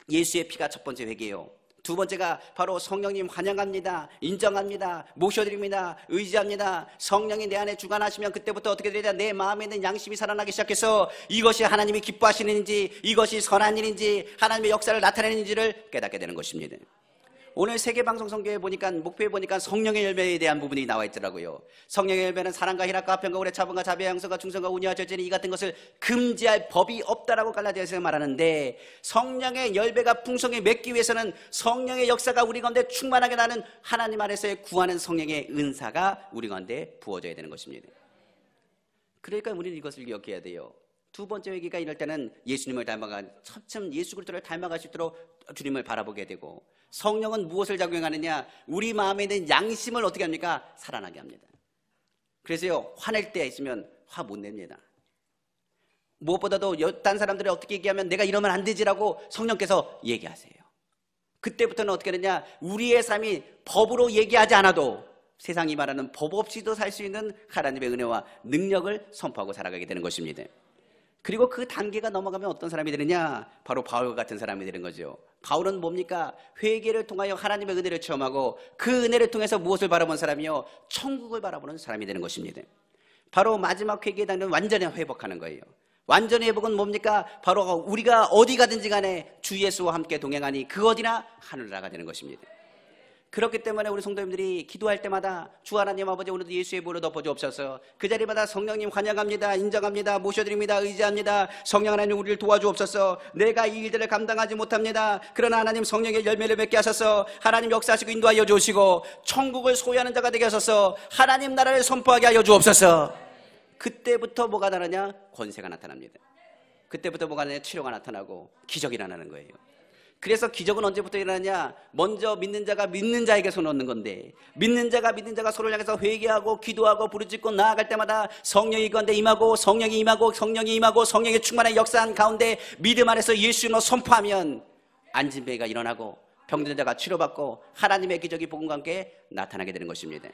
예수의 피가 첫 번째 회개예요. 두 번째가 바로 성령님 환영합니다. 인정합니다. 모셔드립니다. 의지합니다. 성령이 내 안에 주관하시면 그때부터 어떻게 되냐? 내 마음에 있는 양심이 살아나기 시작해서 이것이 하나님이 기뻐하시는 일인지 이것이 선한 일인지 하나님의 역사를 나타내는 일인지를 깨닫게 되는 것입니다. 오늘 세계방송 성경에 보니까 목표에 보니까 성령의 열매에 대한 부분이 나와 있더라고요. 성령의 열매는 사랑과 희락과 화평과 오래 참음과 자비와 양선과 충성과 온유와 절제는 이 같은 것을 금지할 법이 없다라고 갈라디아서에 말하는데 성령의 열매가 풍성히 맺기 위해서는 성령의 역사가 우리 가운데 충만하게 나는 하나님 안에서의 구하는 성령의 은사가 우리 가운데 부어져야 되는 것입니다. 그러니까 우리는 이것을 기억해야 돼요. 두 번째 회개가 이럴 때는 예수님을 닮아가 차츰 예수 그리스도를 닮아갈 수 있도록 주님을 바라보게 되고 성령은 무엇을 작용하느냐? 우리 마음에 있는 양심을 어떻게 합니까? 살아나게 합니다. 그래서요, 화낼 때 있으면 화 못 냅니다. 무엇보다도 딴 사람들이 어떻게 얘기하면 내가 이러면 안 되지라고 성령께서 얘기하세요. 그때부터는 어떻게 되냐? 우리의 삶이 법으로 얘기하지 않아도 세상이 말하는 법 없이도 살 수 있는 하나님의 은혜와 능력을 선포하고 살아가게 되는 것입니다. 그리고 그 단계가 넘어가면 어떤 사람이 되느냐? 바로 바울과 같은 사람이 되는 거죠. 바울은 뭡니까? 회개를 통하여 하나님의 은혜를 체험하고 그 은혜를 통해서 무엇을 바라본 사람이요? 천국을 바라보는 사람이 되는 것입니다. 바로 마지막 회개의 단계는 완전히 회복하는 거예요. 완전히 회복은 뭡니까? 바로 우리가 어디 가든지 간에 주 예수와 함께 동행하니 그 어디나 하늘나라가 되는 것입니다. 그렇기 때문에 우리 성도님들이 기도할 때마다 주 하나님 아버지 오늘도 예수의 보혈로 덮어주옵소서. 그 자리마다 성령님 환영합니다. 인정합니다. 모셔드립니다. 의지합니다. 성령 하나님 우리를 도와주옵소서. 내가 이 일들을 감당하지 못합니다. 그러나 하나님 성령의 열매를 맺게 하셔서 하나님 역사하시고 인도하여 주시고 천국을 소유하는 자가 되게 하셔서 하나님 나라를 선포하게 하여 주옵소서. 그때부터 뭐가 나타나냐? 권세가 나타납니다. 그때부터 뭐가 나타나냐? 치료가 나타나고 기적이 일어나는 거예요. 그래서 기적은 언제부터 일어나냐? 먼저 믿는 자가 믿는 자에게 손 얹는 건데, 믿는 자가 서로를 향해서 회개하고 기도하고 부르짖고 나아갈 때마다 성령이 그한테 임하고 성령이 임하고 성령이 임하고 성령의 충만한 역사한 가운데 믿음 안에서 예수님을 선포하면 안진배가 일어나고 병든 자가 치료받고 하나님의 기적이 복음과 함께 나타나게 되는 것입니다.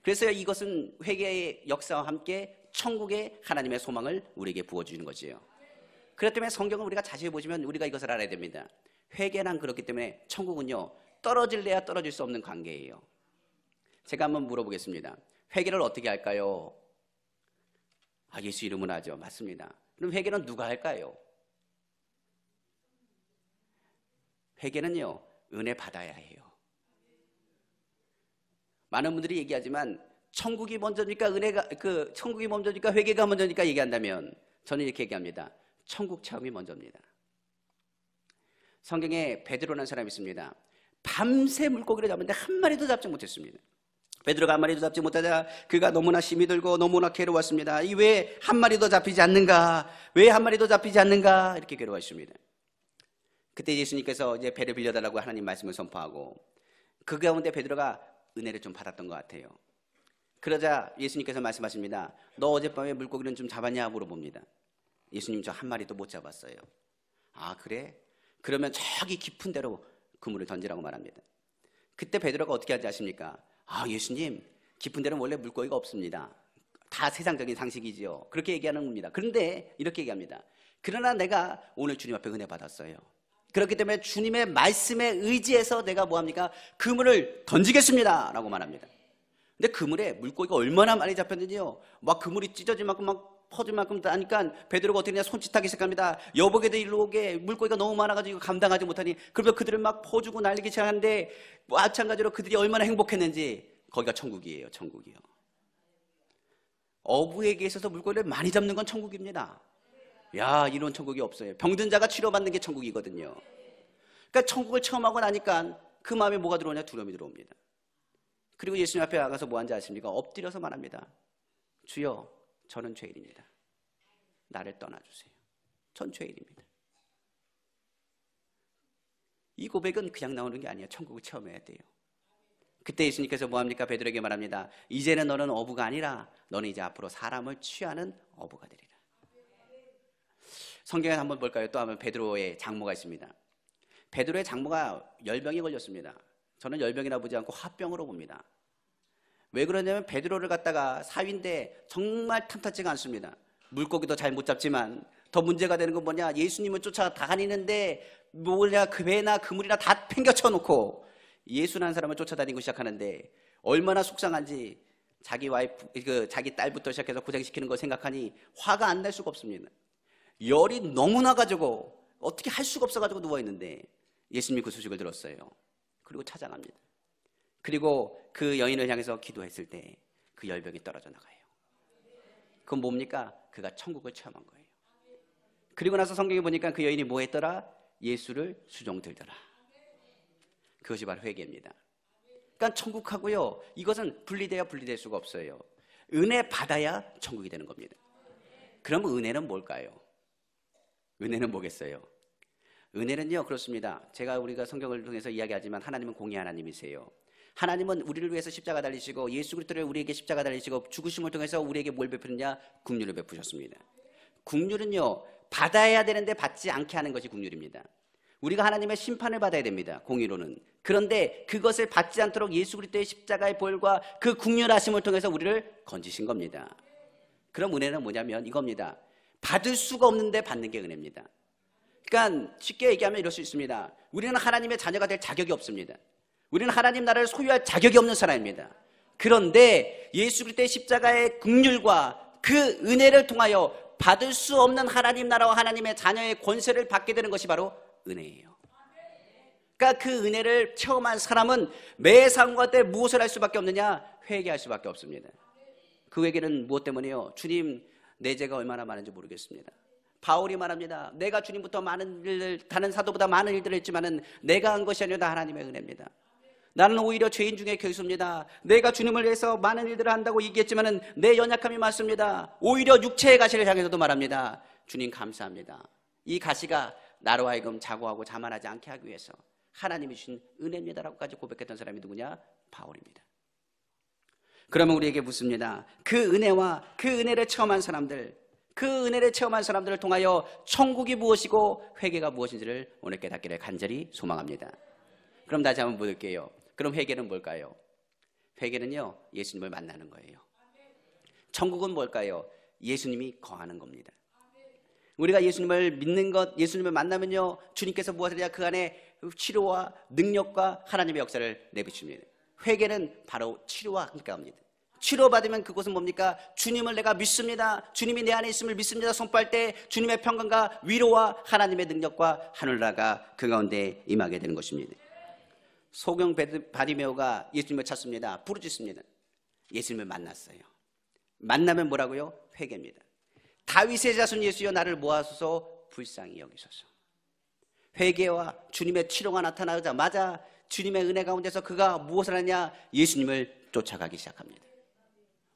그래서 이것은 회개의 역사와 함께 천국의 하나님의 소망을 우리에게 부어주는 거지요. 그렇기 때문에 성경을 우리가 자세히 보시면 우리가 이것을 알아야 됩니다. 회개란 그렇기 때문에 천국은요, 떨어질래야 떨어질 수 없는 관계예요. 제가 한번 물어보겠습니다. 회개를 어떻게 할까요? 예수 이름으로 하죠. 맞습니다. 그럼 회개는 누가 할까요? 회개는요, 은혜 받아야 해요. 많은 분들이 얘기하지만 천국이 먼저니까 천국이 먼저니까 회개가 먼저니까 얘기한다면 저는 이렇게 얘기합니다. 천국 체험이 먼저입니다. 성경에 베드로라는 사람이 있습니다. 밤새 물고기를 잡았는데 한 마리도 잡지 못했습니다. 베드로가 한 마리도 잡지 못하자 그가 너무나 힘이 들고 너무나 괴로웠습니다. 이 왜 한 마리도 잡히지 않는가? 왜 한 마리도 잡히지 않는가? 이렇게 괴로워했습니다. 그때 예수님께서 이제 배를 빌려달라고 하나님 말씀을 선포하고 그 가운데 베드로가 은혜를 좀 받았던 것 같아요. 그러자 예수님께서 말씀하십니다. 너 어젯밤에 물고기는 좀 잡았냐? 물어봅니다. 예수님 저 한 마리도 못 잡았어요. 아 그래? 그러면 저기 깊은 데로 그물을 던지라고 말합니다. 그때 베드로가 어떻게 하지 아십니까? 예수님 깊은 데는 원래 물고기가 없습니다. 다 세상적인 상식이지요. 그렇게 얘기하는 겁니다. 그런데 이렇게 얘기합니다. 그러나 내가 오늘 주님 앞에 은혜 받았어요. 그렇기 때문에 주님의 말씀에 의지해서 내가 뭐합니까? 그물을 던지겠습니다 라고 말합니다. 근데 그물에 물고기가 얼마나 많이 잡혔는지요. 막 그물이 찢어질 만큼 막 퍼질 만큼 하니까 베드로가 어떻게 하냐 손짓하기 시작합니다. 여보게도 일로 오게 물고기가 너무 많아가지고 감당하지 못하니 그러면 그들을 막 퍼주고 날리기 시작하는데 마찬가지로 그들이 얼마나 행복했는지 거기가 천국이에요. 천국이요. 어부에게 있어서 물고기를 많이 잡는 건 천국입니다. 야 이런 천국이 없어요. 병든 자가 치료받는 게 천국이거든요. 그러니까 천국을 체험하고 나니까 그 마음에 뭐가 들어오냐? 두려움이 들어옵니다. 그리고 예수님 앞에 나가서 뭐 한지 아십니까? 엎드려서 말합니다. 주여 저는 죄인입니다. 나를 떠나주세요. 전 죄인입니다. 이 고백은 그냥 나오는 게 아니에요. 천국을 체험해야 돼요. 그때 예수님께서 뭐합니까? 베드로에게 말합니다. 이제는 너는 어부가 아니라 너는 이제 앞으로 사람을 취하는 어부가 되리라. 성경에 한번 볼까요? 또 한번 베드로의 장모가 있습니다. 베드로의 장모가 열병이 걸렸습니다. 저는 열병이라 보지 않고 화병으로 봅니다. 왜 그러냐면 베드로를 갖다가 사위인데 정말 탐탁지가 않습니다. 물고기도 잘 못 잡지만 더 문제가 되는 건 뭐냐? 예수님을 쫓아다니는데 뭐냐 그 배나 그물이나 다 팽겨쳐 놓고 예수라는 사람을 쫓아다니고 시작하는데 얼마나 속상한지 자기 자기 딸부터 시작해서 고생시키는 걸 생각하니 화가 안 날 수가 없습니다. 열이 너무 나가지고 어떻게 할 수가 없어가지고 누워있는데 예수님이 그 소식을 들었어요. 그리고 찾아갑니다. 그리고 그 여인을 향해서 기도했을 때 그 열병이 떨어져 나가요. 그건 뭡니까? 그가 천국을 체험한 거예요. 그리고 나서 성경에 보니까 그 여인이 뭐 했더라? 예수를 수종 들더라. 그것이 바로 회개입니다. 그러니까 천국하고요 이것은 분리될 수가 없어요. 은혜 받아야 천국이 되는 겁니다. 그럼 은혜는 뭘까요? 은혜는 뭐겠어요? 은혜는요 그렇습니다. 우리가 성경을 통해서 이야기하지만 하나님은 공의 하나님이세요. 하나님은 우리를 위해서 십자가 달리시고 예수 그리스도를 우리에게 십자가 달리시고 죽으심을 통해서 우리에게 뭘 베푸느냐? 긍휼을 베푸셨습니다. 긍휼은요 받아야 되는데 받지 않게 하는 것이 긍휼입니다. 우리가 하나님의 심판을 받아야 됩니다. 공의로는. 그런데 그것을 받지 않도록 예수 그리스도의 십자가의 보혈과 그 긍휼하심을 통해서 우리를 건지신 겁니다. 그럼 은혜는 뭐냐면 이겁니다. 받을 수가 없는데 받는 게 은혜입니다. 그러니까 쉽게 얘기하면 이럴 수 있습니다. 우리는 하나님의 자녀가 될 자격이 없습니다. 우리는 하나님 나라를 소유할 자격이 없는 사람입니다. 그런데 예수 그리스도의 십자가의 긍휼과 그 은혜를 통하여 받을 수 없는 하나님 나라와 하나님의 자녀의 권세를 받게 되는 것이 바로 은혜예요. 그러니까 그 은혜를 체험한 사람은 매 상황과 때 무엇을 할 수밖에 없느냐? 회개할 수밖에 없습니다. 그 회개는 무엇 때문에요? 주님 내 죄가 얼마나 많은지 모르겠습니다. 바울이 말합니다. 내가 주님부터 많은 일을 다른 사도보다 많은 일들을 했지만은 내가 한 것이 아니라 하나님의 은혜입니다. 나는 오히려 죄인 중에 괴수입니다. 내가 주님을 위해서 많은 일들을 한다고 얘기했지만은 내 연약함이 많습니다. 오히려 육체의 가시를 향해서도 말합니다. 주님 감사합니다. 이 가시가 나로 하여금 자고하고 자만하지 않게 하기 위해서 하나님이 주신 은혜입니다라고까지 고백했던 사람이 누구냐? 바울입니다. 그러면 우리에게 묻습니다. 그 은혜와 그 은혜를 체험한 사람들, 그 은혜를 체험한 사람들을 통하여 천국이 무엇이고 회개가 무엇인지를 오늘 깨닫기를 간절히 소망합니다. 그럼 다시 한번 묻을게요. 그럼 회개는 뭘까요? 회개는요, 예수님을 만나는 거예요. 천국은 뭘까요? 예수님이 거하는 겁니다. 우리가 예수님을 믿는 것, 예수님을 만나면요, 주님께서 무엇을 해야 그 안에 치료와 능력과 하나님의 역사를 내비춥니다. 회개는 바로 치료와 함께 합니다. 치료받으면 그것은 뭡니까? 주님을 내가 믿습니다. 주님이 내 안에 있음을 믿습니다. 손빨 때 주님의 평강과 위로와 하나님의 능력과 하늘나라가 그 가운데 임하게 되는 것입니다. 소경 바디메오가 예수님을 찾습니다. 부르짖습니다. 예수님을 만났어요. 만나면 뭐라고요? 회개입니다. 다윗의 자손 예수여 나를 모아소서 불쌍히 여기소서. 회개와 주님의 치료가 나타나자마자 주님의 은혜 가운데서 그가 무엇을 하냐? 예수님을 쫓아가기 시작합니다.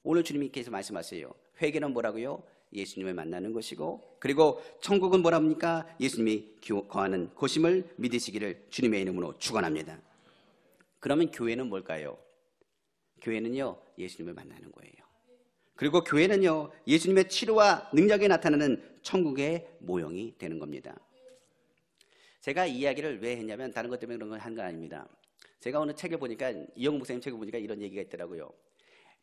오늘 주님께서 말씀하세요. 회개는 뭐라고요? 예수님을 만나는 것이고, 그리고 천국은 뭐랍니까? 예수님이 거하는 곳임을 믿으시기를 주님의 이름으로 축원합니다. 그러면 교회는 뭘까요? 교회는요, 예수님을 만나는 거예요. 그리고 교회는요, 예수님의 치료와 능력이 나타나는 천국의 모형이 되는 겁니다. 제가 이 이야기를 왜 했냐면 다른 것 때문에 그런 걸 한 건 아닙니다. 제가 오늘 책을 보니까, 이영훈 목사님 책을 보니까 이런 얘기가 있더라고요.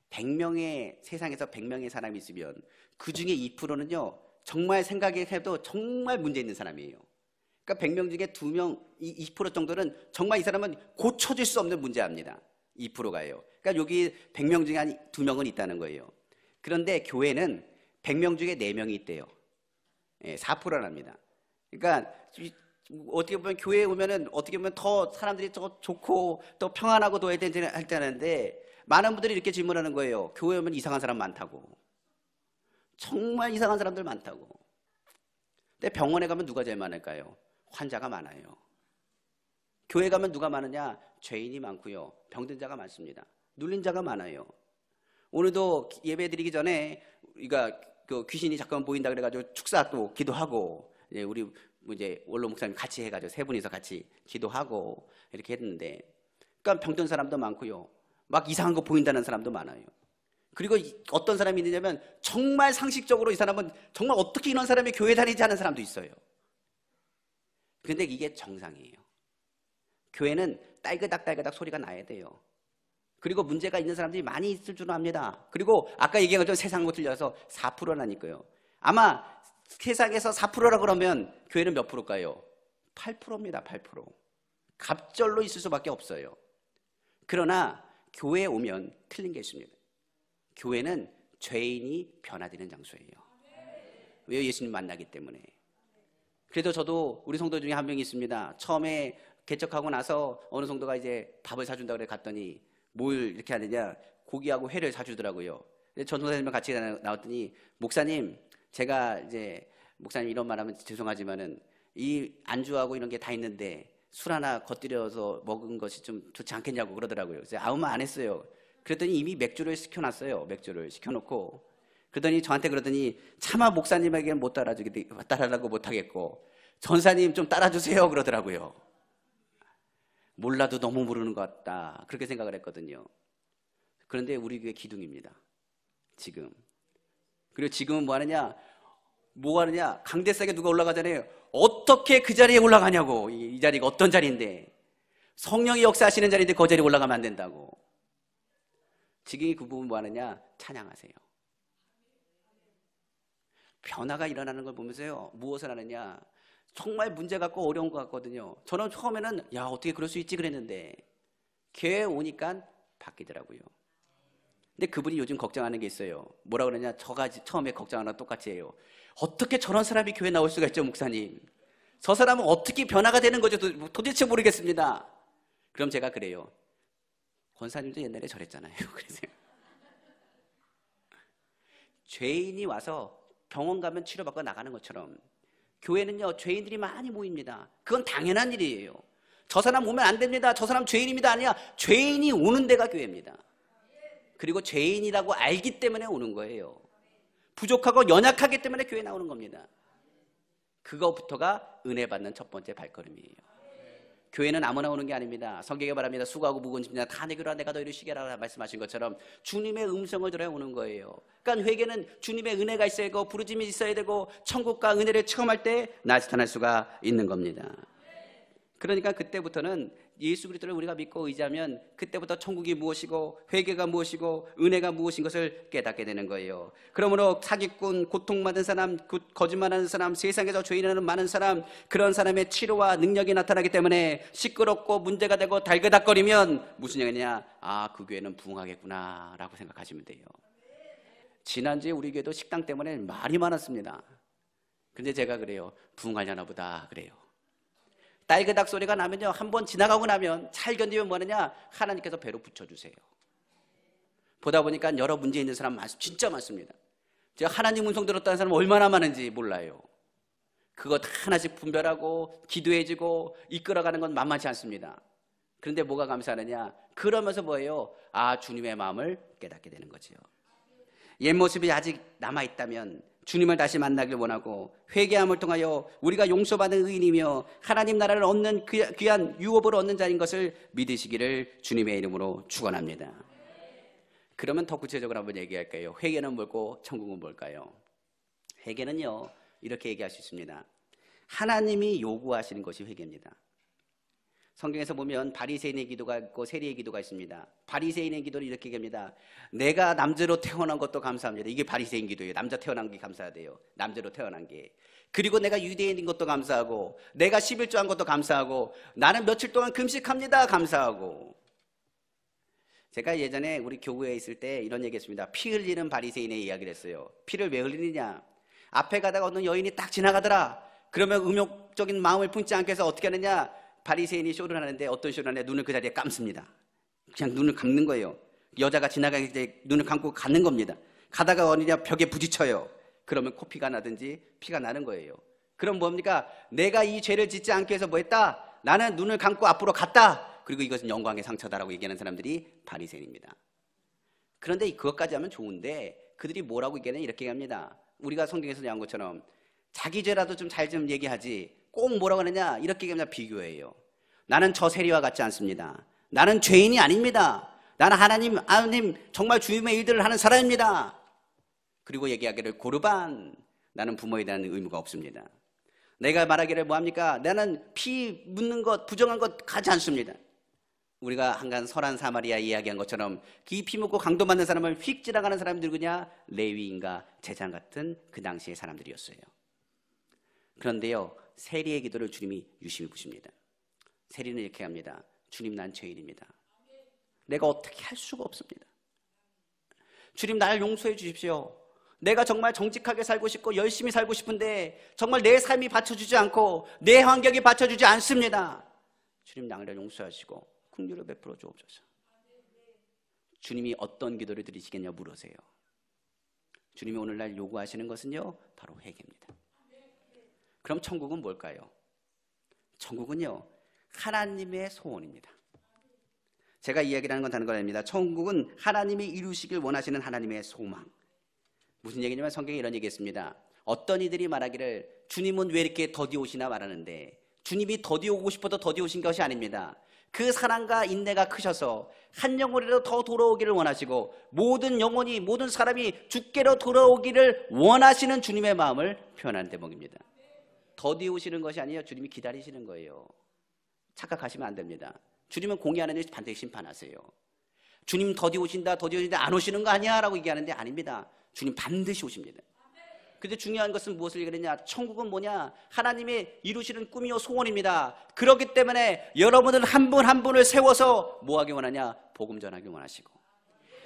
100명의, 세상에서 100명의 사람이 있으면 그 중에 2%는요 정말 생각해도 정말 문제 있는 사람이에요. 그러니까 100명 중에 2명, 2% 정도는 정말 이 사람은 고쳐질 수 없는 문제입니다. 2%가요. 그러니까 여기 100명 중에 한 2명은 있다는 거예요. 그런데 교회는 100명 중에 4명이 있대요. 4%랍니다. 그러니까 어떻게 보면 교회에 오면은 어떻게 보면 더 사람들이 더 좋고 또 평안하고 더 해야 되는데, 많은 분들이 이렇게 질문하는 거예요. 교회 오면 이상한 사람 많다고. 정말 이상한 사람들 많다고. 근데 병원에 가면 누가 제일 많을까요? 환자가 많아요. 교회 가면 누가 많으냐? 죄인이 많고요, 병든 자가 많습니다. 눌린 자가 많아요. 오늘도 예배 드리기 전에 우리가 그 귀신이 잠깐 보인다 그래가지고 축사 또 기도하고, 우리 이제 원로 목사님 같이 해가지고 세 분이서 같이 기도하고 이렇게 했는데, 그러니까 병든 사람도 많고요, 막 이상한 거 보인다는 사람도 많아요. 그리고 어떤 사람이 있느냐면 정말 상식적으로 이 사람은 정말 어떻게 이런 사람이 교회 다니지 않은 사람도 있어요. 그런데 이게 정상이에요. 교회는 딸그닥 소리가 나야 돼요. 그리고 문제가 있는 사람들이 많이 있을 줄 압니다. 그리고 아까 얘기한 것처럼 세상하고 틀려서 4%라니까요. 아마 세상에서 4%라 그러면 교회는 몇 프로일까요? 8%입니다. 8%. 갑절로 있을 수밖에 없어요. 그러나 교회에 오면 틀린 게 있습니다. 교회는 죄인이 변화되는 장소예요. 왜요? 예수님 만나기 때문에. 그래도 저도 우리 성도 중에 한 명이 있습니다. 처음에 개척하고 나서 어느 성도가 이제 밥을 사준다고 그래 갔더니 뭘 이렇게 하느냐, 고기하고 회를 사주더라고요. 전도사님과 같이 나왔더니, 목사님, 제가 이제 목사님 이런 말하면 죄송하지만은 이 안주하고 이런 게 다 있는데 술 하나 겉들여서 먹은 것이 좀 좋지 않겠냐고 그러더라고요. 그래서 아무 말 안 했어요. 그랬더니 이미 맥주를 시켜놨어요. 맥주를 시켜놓고. 그러더니 저한테 그러더니 차마 목사님에게는 못 따라라고 못하겠고 전사님 좀 따라주세요 그러더라고요. 몰라도 너무 모르는 것 같다, 그렇게 생각을 했거든요. 그런데 우리 교회 기둥입니다. 지금. 그리고 지금은 뭐 하느냐, 강대상에 누가 올라가잖아요. 어떻게 그 자리에 올라가냐고. 이 자리가 어떤 자리인데, 성령이 역사하시는 자리인데 그 자리에 올라가면 안 된다고. 지금 그 부분 뭐 하느냐, 찬양하세요. 변화가 일어나는 걸 보면서요, 무엇을 하느냐, 정말 문제 같고 어려운 것 같거든요. 저는 처음에는 야, 어떻게 그럴 수 있지 그랬는데 교회에 오니까 바뀌더라고요. 근데 그분이 요즘 걱정하는 게 있어요. 뭐라 그러냐, 저가 처음에 걱정하는 거 똑같이 해요. 어떻게 저런 사람이 교회 나올 수가 있죠, 목사님? 저 사람은 어떻게 변화가 되는 거죠? 도대체 모르겠습니다. 그럼 제가 그래요. 권사님도 옛날에 저랬잖아요. 그러세요. 죄인이 와서 병원 가면 치료받고 나가는 것처럼 교회는요, 죄인들이 많이 모입니다. 그건 당연한 일이에요. 저 사람 오면 안 됩니다, 저 사람 죄인입니다, 아니야. 죄인이 오는 데가 교회입니다. 그리고 죄인이라고 알기 때문에 오는 거예요. 부족하고 연약하기 때문에 교회 나오는 겁니다. 그거부터가 은혜 받는 첫 번째 발걸음이에요. 교회는 아무나 오는 게 아닙니다. 성경에 말합니다. 수고하고 무거운 짐 다 내게로 내가 너희를 쉬게 하라 말씀하신 것처럼 주님의 음성을 들어야 오는 거예요. 그러니까 회개는 주님의 은혜가 있어야 되고 부르짐이 있어야 되고 천국과 은혜를 체험할 때 나타날 수가 있는 겁니다. 그러니까 그때부터는 예수 그리스도를 우리가 믿고 의지하면 그때부터 천국이 무엇이고 회개가 무엇이고 은혜가 무엇인 것을 깨닫게 되는 거예요. 그러므로 사기꾼, 고통받은 사람, 거짓말하는 사람, 세상에서 죄인하는 많은 사람, 그런 사람의 치료와 능력이 나타나기 때문에 시끄럽고 문제가 되고 달그닥거리면 무슨 얘기냐? 아, 그 교회는 부흥하겠구나 라고 생각하시면 돼요. 지난주에 우리 교회도 식당 때문에 말이 많았습니다. 근데 제가 그래요. 부흥하려나 보다 그래요. 딸그닥 소리가 나면요, 한번 지나가고 나면 잘 견디면 뭐하느냐? 하나님께서 배로 붙여주세요. 보다 보니까 여러 문제 있는 사람 진짜 많습니다. 제가 하나님 음성 들었다는 사람 얼마나 많은지 몰라요. 그거 다 하나씩 분별하고 기도해주고 이끌어가는 건 만만치 않습니다. 그런데 뭐가 감사하느냐? 그러면서 뭐예요? 아, 주님의 마음을 깨닫게 되는 거지요. 옛 모습이 아직 남아있다면 주님을 다시 만나길 원하고 회개함을 통하여 우리가 용서받은 의인이며 하나님 나라를 얻는 귀한 유업을 얻는 자인 것을 믿으시기를 주님의 이름으로 축원합니다. 그러면 더 구체적으로 한번 얘기할까요? 회개는 뭘고 천국은 뭘까요? 회개는요, 이렇게 얘기할 수 있습니다. 하나님이 요구하시는 것이 회개입니다. 성경에서 보면 바리새인의 기도가 있고 세리의 기도가 있습니다. 바리새인의 기도는 이렇게 얘기합니다. 내가 남자로 태어난 것도 감사합니다. 이게 바리새인 기도예요. 남자 태어난 게 감사하대요. 남자로 태어난 게. 그리고 내가 유대인인 것도 감사하고 내가 11조 한 것도 감사하고 나는 며칠 동안 금식합니다. 감사하고. 제가 예전에 우리 교회에 있을 때 이런 얘기했습니다. 피 흘리는 바리새인의 이야기를 했어요. 피를 왜 흘리느냐? 앞에 가다가 어떤 여인이 딱 지나가더라. 그러면 음욕적인 마음을 품지 않게 해서 어떻게 하느냐? 바리새인이 쇼를 하는데 어떤 쇼를 하느냐? 눈을 그 자리에 감습니다. 그냥 눈을 감는 거예요. 여자가 지나가기 전에 눈을 감고 가는 겁니다. 가다가 어디냐 벽에 부딪혀요. 그러면 코피가 나든지 피가 나는 거예요. 그럼 뭡니까? 내가 이 죄를 짓지 않게 해서 뭐 했다? 나는 눈을 감고 앞으로 갔다. 그리고 이것은 영광의 상처다라고 얘기하는 사람들이 바리새인입니다. 그런데 그것까지 하면 좋은데 그들이 뭐라고 얘기하냐? 이렇게 얘기합니다. 우리가 성경에서 얘기한 것처럼 자기 죄라도 좀 잘 좀 얘기하지 꼭 뭐라고 하느냐? 이렇게 얘기하면 비교해요. 나는 저 세리와 같지 않습니다. 나는 죄인이 아닙니다. 나는 하나님 정말 주님의 일들을 하는 사람입니다. 그리고 얘기하기를 고르반, 나는 부모에 대한 의무가 없습니다. 내가 말하기를 뭐합니까? 나는 피 묻는 것, 부정한 것 가지 않습니다. 우리가 한간 설한 사마리아 이야기한 것처럼 이 피 묻고 강도 맞는 사람을 휙 지나가는 사람들 누구냐? 레위인과 제장 같은 그 당시의 사람들이었어요. 그런데요, 세리의 기도를 주님이 유심히 보십니다. 세리는 이렇게 합니다. 주님, 난 죄인입니다. 내가 어떻게 할 수가 없습니다. 주님, 나를 용서해 주십시오. 내가 정말 정직하게 살고 싶고 열심히 살고 싶은데 정말 내 삶이 받쳐주지 않고 내 환경이 받쳐주지 않습니다. 주님, 나를 용서하시고 긍휼을 베풀어 주옵소서. 주님이 어떤 기도를 드리시겠냐 물으세요. 주님이 오늘날 요구하시는 것은요, 바로 회개입니다. 그럼 천국은 뭘까요? 천국은요, 하나님의 소원입니다. 제가 이야기를 하는 건 다른 건 아닙니다. 천국은 하나님이 이루시길 원하시는 하나님의 소망. 무슨 얘기냐면 성경에 이런 얘기했습니다. 어떤 이들이 말하기를 주님은 왜 이렇게 더디 오시나 말하는데 주님이 더디 오고 싶어도 더디 오신 것이 아닙니다. 그 사랑과 인내가 크셔서 한 영혼이라도 더 돌아오기를 원하시고 모든 영혼이 모든 사람이 주께로 돌아오기를 원하시는 주님의 마음을 표현하는 대목입니다. 더디 오시는 것이 아니에요. 주님이 기다리시는 거예요. 착각하시면 안 됩니다. 주님은 공의하는 일 반드시 심판하세요. 주님 더디 오신다 안 오시는 거 아니야 라고 얘기하는데 아닙니다. 주님 반드시 오십니다. 근데 중요한 것은 무엇을 얘기하느냐? 천국은 뭐냐? 하나님의 이루시는 꿈이요 소원입니다. 그렇기 때문에 여러분은 한 분 한 분을 세워서 뭐 하기 원하냐? 복음 전하기 원하시고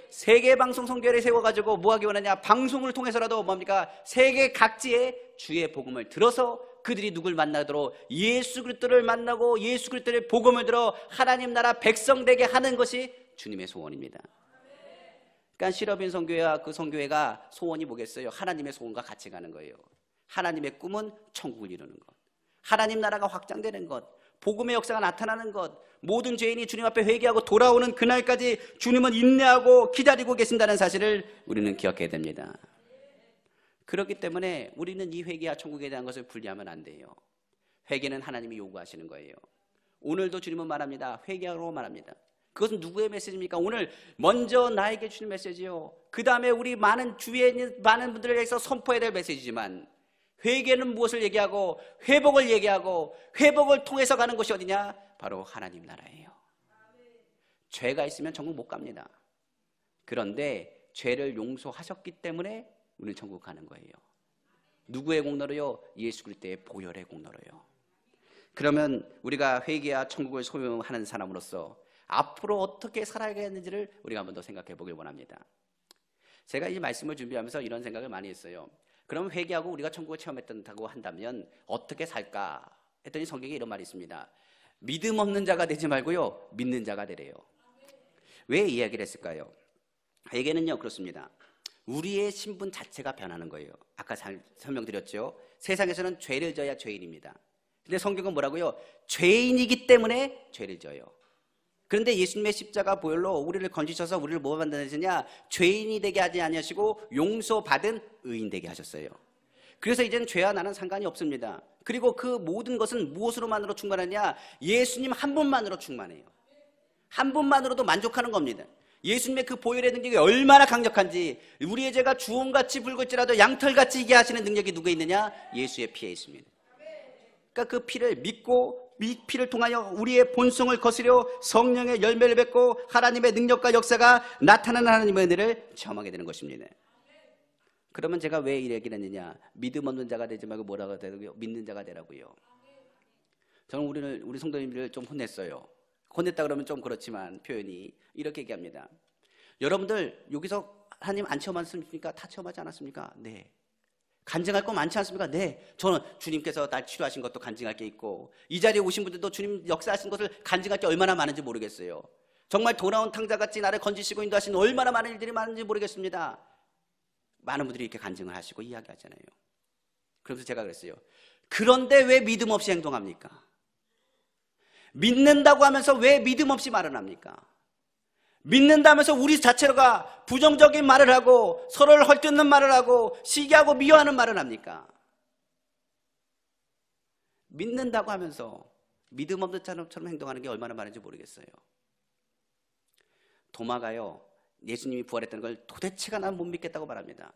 세계 방송 선교회를 세워가지고 뭐 하기 원하냐? 방송을 통해서라도 뭡니까? 세계 각지에 주의 복음을 들어서 그들이 누굴 만나도록 예수 그리스도를 만나고 예수 그리스도의 복음을 들어 하나님 나라 백성 되게 하는 것이 주님의 소원입니다. 그러니까 실업인 선교회와 그 선교회가 소원이 뭐겠어요? 하나님의 소원과 같이 가는 거예요. 하나님의 꿈은 천국을 이루는 것, 하나님 나라가 확장되는 것, 복음의 역사가 나타나는 것, 모든 죄인이 주님 앞에 회개하고 돌아오는 그날까지 주님은 인내하고 기다리고 계신다는 사실을 우리는 기억해야 됩니다. 그렇기 때문에 우리는 이 회개와 천국에 대한 것을 분리하면 안 돼요. 회개는 하나님이 요구하시는 거예요. 오늘도 주님은 말합니다. 회개하라고 말합니다. 그것은 누구의 메시지입니까? 오늘 먼저 나에게 주신 메시지요. 그 다음에 우리 많은 주위에 있는 많은 분들에게서 선포해야 될 메시지지만, 회개는 무엇을 얘기하고 회복을 얘기하고 회복을 통해서 가는 곳이 어디냐? 바로 하나님 나라예요. 죄가 있으면 천국 못 갑니다. 그런데 죄를 용서하셨기 때문에 우리는 천국 가는 거예요. 누구의 공로로요? 예수 그리스도의 보혈의 공로로요. 그러면 우리가 회개와 천국을 소유하는 사람으로서 앞으로 어떻게 살아야겠는지를 우리가 한 번 더 생각해 보길 원합니다. 제가 이 말씀을 준비하면서 이런 생각을 많이 했어요. 그럼 회개하고 우리가 천국을 체험했다고 한다면 어떻게 살까 했더니 성경에 이런 말이 있습니다. 믿음 없는 자가 되지 말고요, 믿는 자가 되래요. 왜 이야기를 했을까요? 회개는요, 그렇습니다. 우리의 신분 자체가 변하는 거예요. 아까 설명드렸죠. 세상에서는 죄를 져야 죄인입니다. 근데 성경은 뭐라고요? 죄인이기 때문에 죄를 져요. 그런데 예수님의 십자가 보혈로 우리를 건지셔서 우리를 뭐 만드느냐? 죄인이 되게 하지 아니하시고 용서받은 의인 되게 하셨어요. 그래서 이제는 죄와 나는 상관이 없습니다. 그리고 그 모든 것은 무엇으로만으로 충만하냐? 예수님 한 분만으로 충만해요. 한 분만으로도 만족하는 겁니다. 예수님의 그 보혈의 능력이 얼마나 강력한지, 우리의 죄가 주홍같이 붉을지라도 양털같이 희게 하시는 능력이 누구에 있느냐? 예수의 피에 있습니다. 그러니까 그 피를 믿고 이 피를 통하여 우리의 본성을 거스려 성령의 열매를 맺고 하나님의 능력과 역사가 나타나는 하나님의 은혜를 체험하게 되는 것입니다. 그러면 제가 왜 이 얘기를 했느냐? 믿음 없는 자가 되지 말고 뭐라고 되라고요? 믿는 자가 되라고요. 저는 우리 성도님들을 좀 혼냈어요. 혼냈다 그러면 좀 그렇지만 표현이 이렇게 얘기합니다. 여러분들 여기서 하나님 안 체험하셨습니까? 다 체험하지 않았습니까? 네. 간증할 거 많지 않습니까? 네. 저는 주님께서 날 치료하신 것도 간증할 게 있고, 이 자리에 오신 분들도 주님 역사하신 것을 간증할 게 얼마나 많은지 모르겠어요. 정말 돌아온 탕자같이 나를 건지시고 인도하신 얼마나 많은 일들이 많은지 모르겠습니다. 많은 분들이 이렇게 간증을 하시고 이야기하잖아요. 그러면서 제가 그랬어요. 그런데 왜 믿음 없이 행동합니까? 믿는다고 하면서 왜 믿음 없이 말을 합니까? 믿는다면서 우리 자체가 부정적인 말을 하고 서로를 헐뜯는 말을 하고 시기하고 미워하는 말을 합니까? 믿는다고 하면서 믿음 없는 자처럼 행동하는 게 얼마나 많은지 모르겠어요. 도마가요, 예수님이 부활했다는 걸 도대체가 난 못 믿겠다고 말합니다.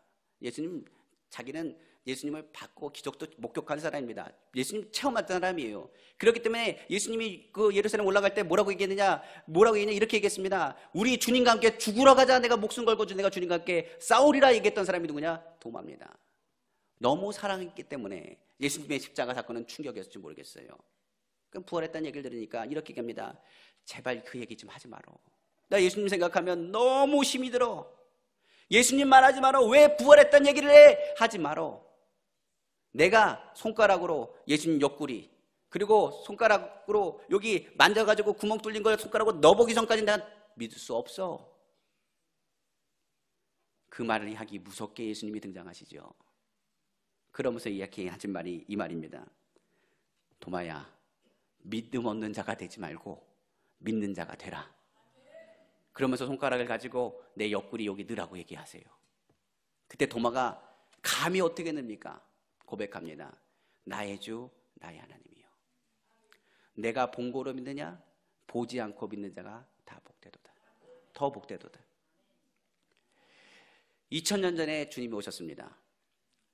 자기는 예수님을 받고 기적도 목격한 사람입니다. 예수님 체험한 사람이에요. 그렇기 때문에 예수님이 그 예루살렘 올라갈 때 뭐라고 얘기했느냐? 이렇게 얘기했습니다. 우리 주님과 함께 죽으러 가자. 내가 목숨 걸고 내가 주님과 함께 싸우리라 얘기했던 사람이 누구냐? 도마입니다. 너무 사랑했기 때문에 예수님의 십자가 사건은 충격이었을지 모르겠어요. 그럼 부활했다는 얘기를 들으니까 이렇게 얘기합니다. 제발 그 얘기 좀 하지 마라. 나 예수님 생각하면 너무 힘이 들어. 예수님 말하지 마라. 왜 부활했다는 얘기를 해? 하지 마라. 내가 손가락으로 예수님 옆구리, 그리고 손가락으로 여기 만져가지고 구멍 뚫린 걸 손가락으로 넣어보기 전까지 내가 믿을 수 없어. 그 말을 하기 무섭게 예수님이 등장하시죠. 그러면서 이야기하신 말이 이 말입니다. 도마야, 믿음 없는 자가 되지 말고 믿는 자가 되라. 그러면서 손가락을 가지고 내 옆구리 여기 넣으라고 얘기하세요. 그때 도마가 감히 어떻게 넣습니까? 고백합니다. 나의 주 나의 하나님이요, 내가 본고로 믿느냐? 보지 않고 믿는 자가 다 복되도다. 더 복되도다. 2000년 전에 주님이 오셨습니다.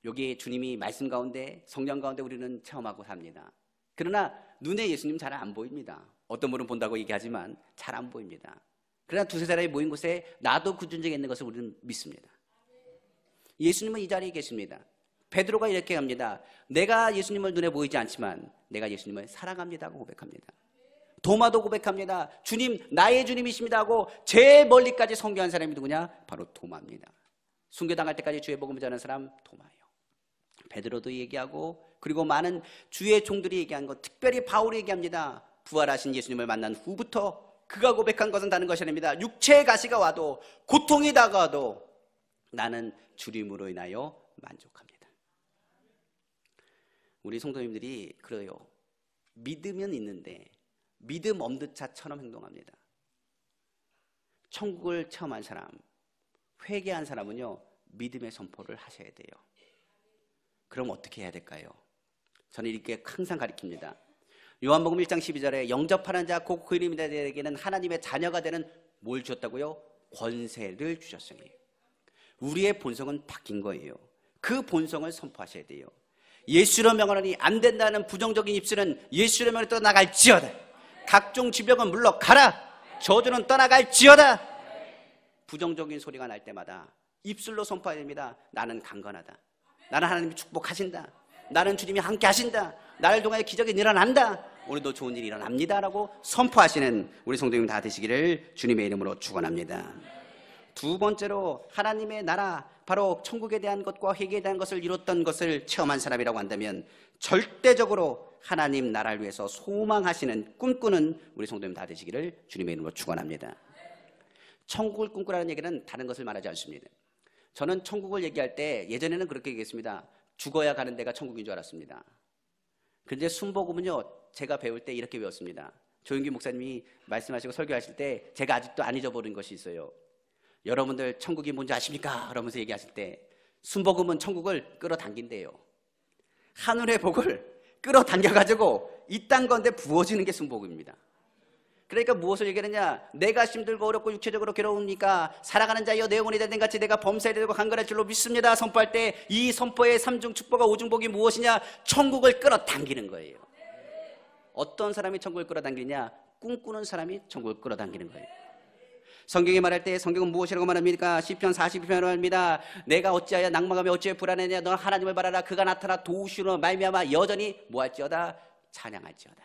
여기 주님이 말씀 가운데 성령 가운데 우리는 체험하고 삽니다. 그러나 눈에 예수님 잘 안 보입니다. 어떤 분은 본다고 얘기하지만 잘 안 보입니다. 그러나 두세 사람이 모인 곳에 나도 그 존재가 있는 것을 우리는 믿습니다. 예수님은 이 자리에 계십니다. 베드로가 이렇게 합니다. 내가 예수님을 눈에 보이지 않지만 내가 예수님을 사랑합니다 하고 고백합니다. 도마도 고백합니다. 주님, 나의 주님이십니다 하고 제일 멀리까지 선교한 사람이 누구냐? 바로 도마입니다. 순교당할 때까지 주의 복음을 전하는 사람 도마예요. 베드로도 얘기하고, 그리고 많은 주의 종들이 얘기한 것, 특별히 바울이 얘기합니다. 부활하신 예수님을 만난 후부터 그가 고백한 것은 다른 것이 아닙니다. 육체의 가시가 와도, 고통이 다가와도 나는 주님으로 인하여 만족합니다. 우리 성도님들이 그래요. 믿으면 있는데 믿음 없는 자처럼 행동합니다. 천국을 체험한 사람, 회개한 사람은요, 믿음의 선포를 하셔야 돼요. 그럼 어떻게 해야 될까요? 저는 이렇게 항상 가르칩니다. 요한복음 1장 12절에 영접하는 자 곧 그 이름자들에게는 하나님의 자녀가 되는 뭘 주셨다고요? 권세를 주셨으니. 우리의 본성은 바뀐 거예요. 그 본성을 선포하셔야 돼요. 예수로 명하노니 안 된다는 부정적인 입술은 예수로 명하노니 떠나갈지어다. 각종 지병은 물러가라. 저주는 떠나갈지어다. 부정적인 소리가 날 때마다 입술로 선포해야 됩니다. 나는 강건하다. 나는 하나님이 축복하신다. 나는 주님이 함께 하신다. 나를 통하여 기적이 일어난다. 오늘도 좋은 일이 일어납니다 라고 선포하시는 우리 성도님 다 되시기를 주님의 이름으로 축원합니다. 두 번째로 하나님의 나라, 바로 천국에 대한 것과 회개에 대한 것을 이뤘던 것을 체험한 사람이라고 한다면 절대적으로 하나님 나라를 위해서 소망하시는, 꿈꾸는 우리 성도님 다 되시기를 주님의 이름으로 축원합니다. 천국을 꿈꾸라는 얘기는 다른 것을 말하지 않습니다. 저는 천국을 얘기할 때 예전에는 그렇게 얘기했습니다. 죽어야 가는 데가 천국인 줄 알았습니다. 그런데 순복음은요, 제가 배울 때 이렇게 배웠습니다. 조윤기 목사님이 말씀하시고 설교하실 때 제가 아직도 안 잊어버린 것이 있어요. 여러분들 천국이 뭔지 아십니까? 그러면서 얘기하실 때 순복음은 천국을 끌어당긴대요. 하늘의 복을 끌어당겨가지고 이딴 건데 부어지는 게 순복음입니다. 그러니까 무엇을 얘기하느냐? 내가 힘들고 어렵고 육체적으로 괴로우니까 살아가는 자여 내 영혼이 된 같이 내가 범사에 되고 강건할 줄로 믿습니다 선포할 때 이 선포의 삼중 축복과 오중복이 무엇이냐? 천국을 끌어당기는 거예요. 어떤 사람이 천국을 끌어당기냐? 꿈꾸는 사람이 천국을 끌어당기는 거예요. 성경이 말할 때 성경은 무엇이라고 말합니까? 시편 42편으로 말합니다. 내가 어찌하여 낭망하며 어찌하여 불안하냐? 너 하나님을 바라라. 그가 나타나 도우시로 말미암아 여전히 뭐할지어다? 찬양할지어다.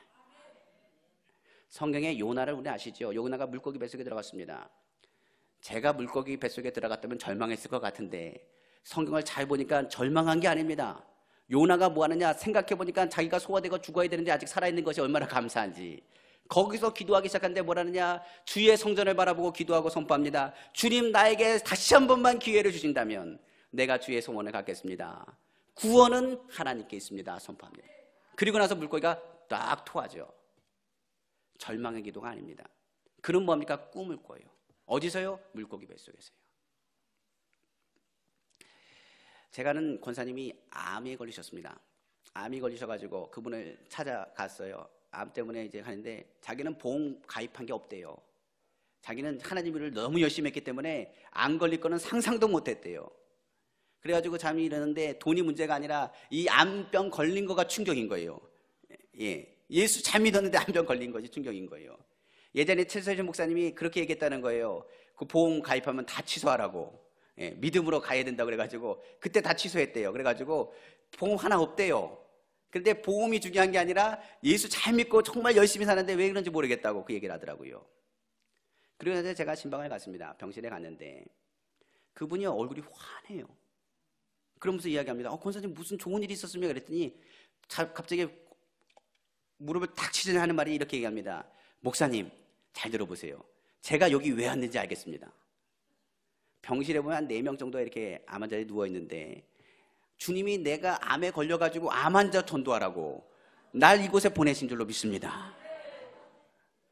성경의 요나를 우리 아시죠? 요나가 물고기 뱃속에 들어갔습니다. 제가 물고기 뱃속에 들어갔다면 절망했을 것 같은데 성경을 잘 보니까 절망한 게 아닙니다. 요나가 뭐 하느냐? 생각해 보니까 자기가 소화되고 죽어야 되는데 아직 살아있는 것이 얼마나 감사한지. 거기서 기도하기 시작하는데 뭐라느냐? 주의 성전을 바라보고 기도하고 선포합니다. 주님, 나에게 다시 한 번만 기회를 주신다면 내가 주의 소원을 갖겠습니다. 구원은 하나님께 있습니다. 선포합니다. 그리고 나서 물고기가 딱 토하죠. 절망의 기도가 아닙니다. 그는 뭡니까? 꿈을 꿔요. 어디서요? 물고기 뱃속에서요. 제가 아는 권사님이 암에 걸리셨습니다. 암이 걸리셔가지고 그분을 찾아갔어요. 암 때문에 이제 하는데 자기는 보험 가입한 게 없대요. 자기는 하나님 일을 너무 열심히 했기 때문에 안 걸릴 거는 상상도 못했대요. 그래가지고 잠이 이르는데 돈이 문제가 아니라 이 암병 걸린 거가 충격인 거예요. 예수 잘 믿었는데 암병 걸린 것이 충격인 거예요. 예전에 최서진 목사님이 그렇게 얘기했다는 거예요. 그 보험 가입하면 다 취소하라고. 믿음으로 가야 된다고 그래가지고 그때 다 취소했대요. 그래가지고 보험 하나 없대요. 그런데 보험이 중요한 게 아니라 예수 잘 믿고 정말 열심히 사는데 왜 그런지 모르겠다고 그 얘기를 하더라고요. 그리고 나서 제가 신방을 갔습니다. 병실에 갔는데 그분이 얼굴이 환해요. 그러면서 이야기합니다. 권사님 무슨 좋은 일이 있었습니까? 그랬더니 갑자기 무릎을 탁 치더니 하는 말이 이렇게 얘기합니다. 목사님 잘 들어보세요. 제가 여기 왜 왔는지 알겠습니다. 병실에 보면 한 4명 정도 이렇게 암 환자들이 누워있는데 주님이 내가 암에 걸려가지고 암 환자 전도하라고 날 이곳에 보내신 줄로 믿습니다.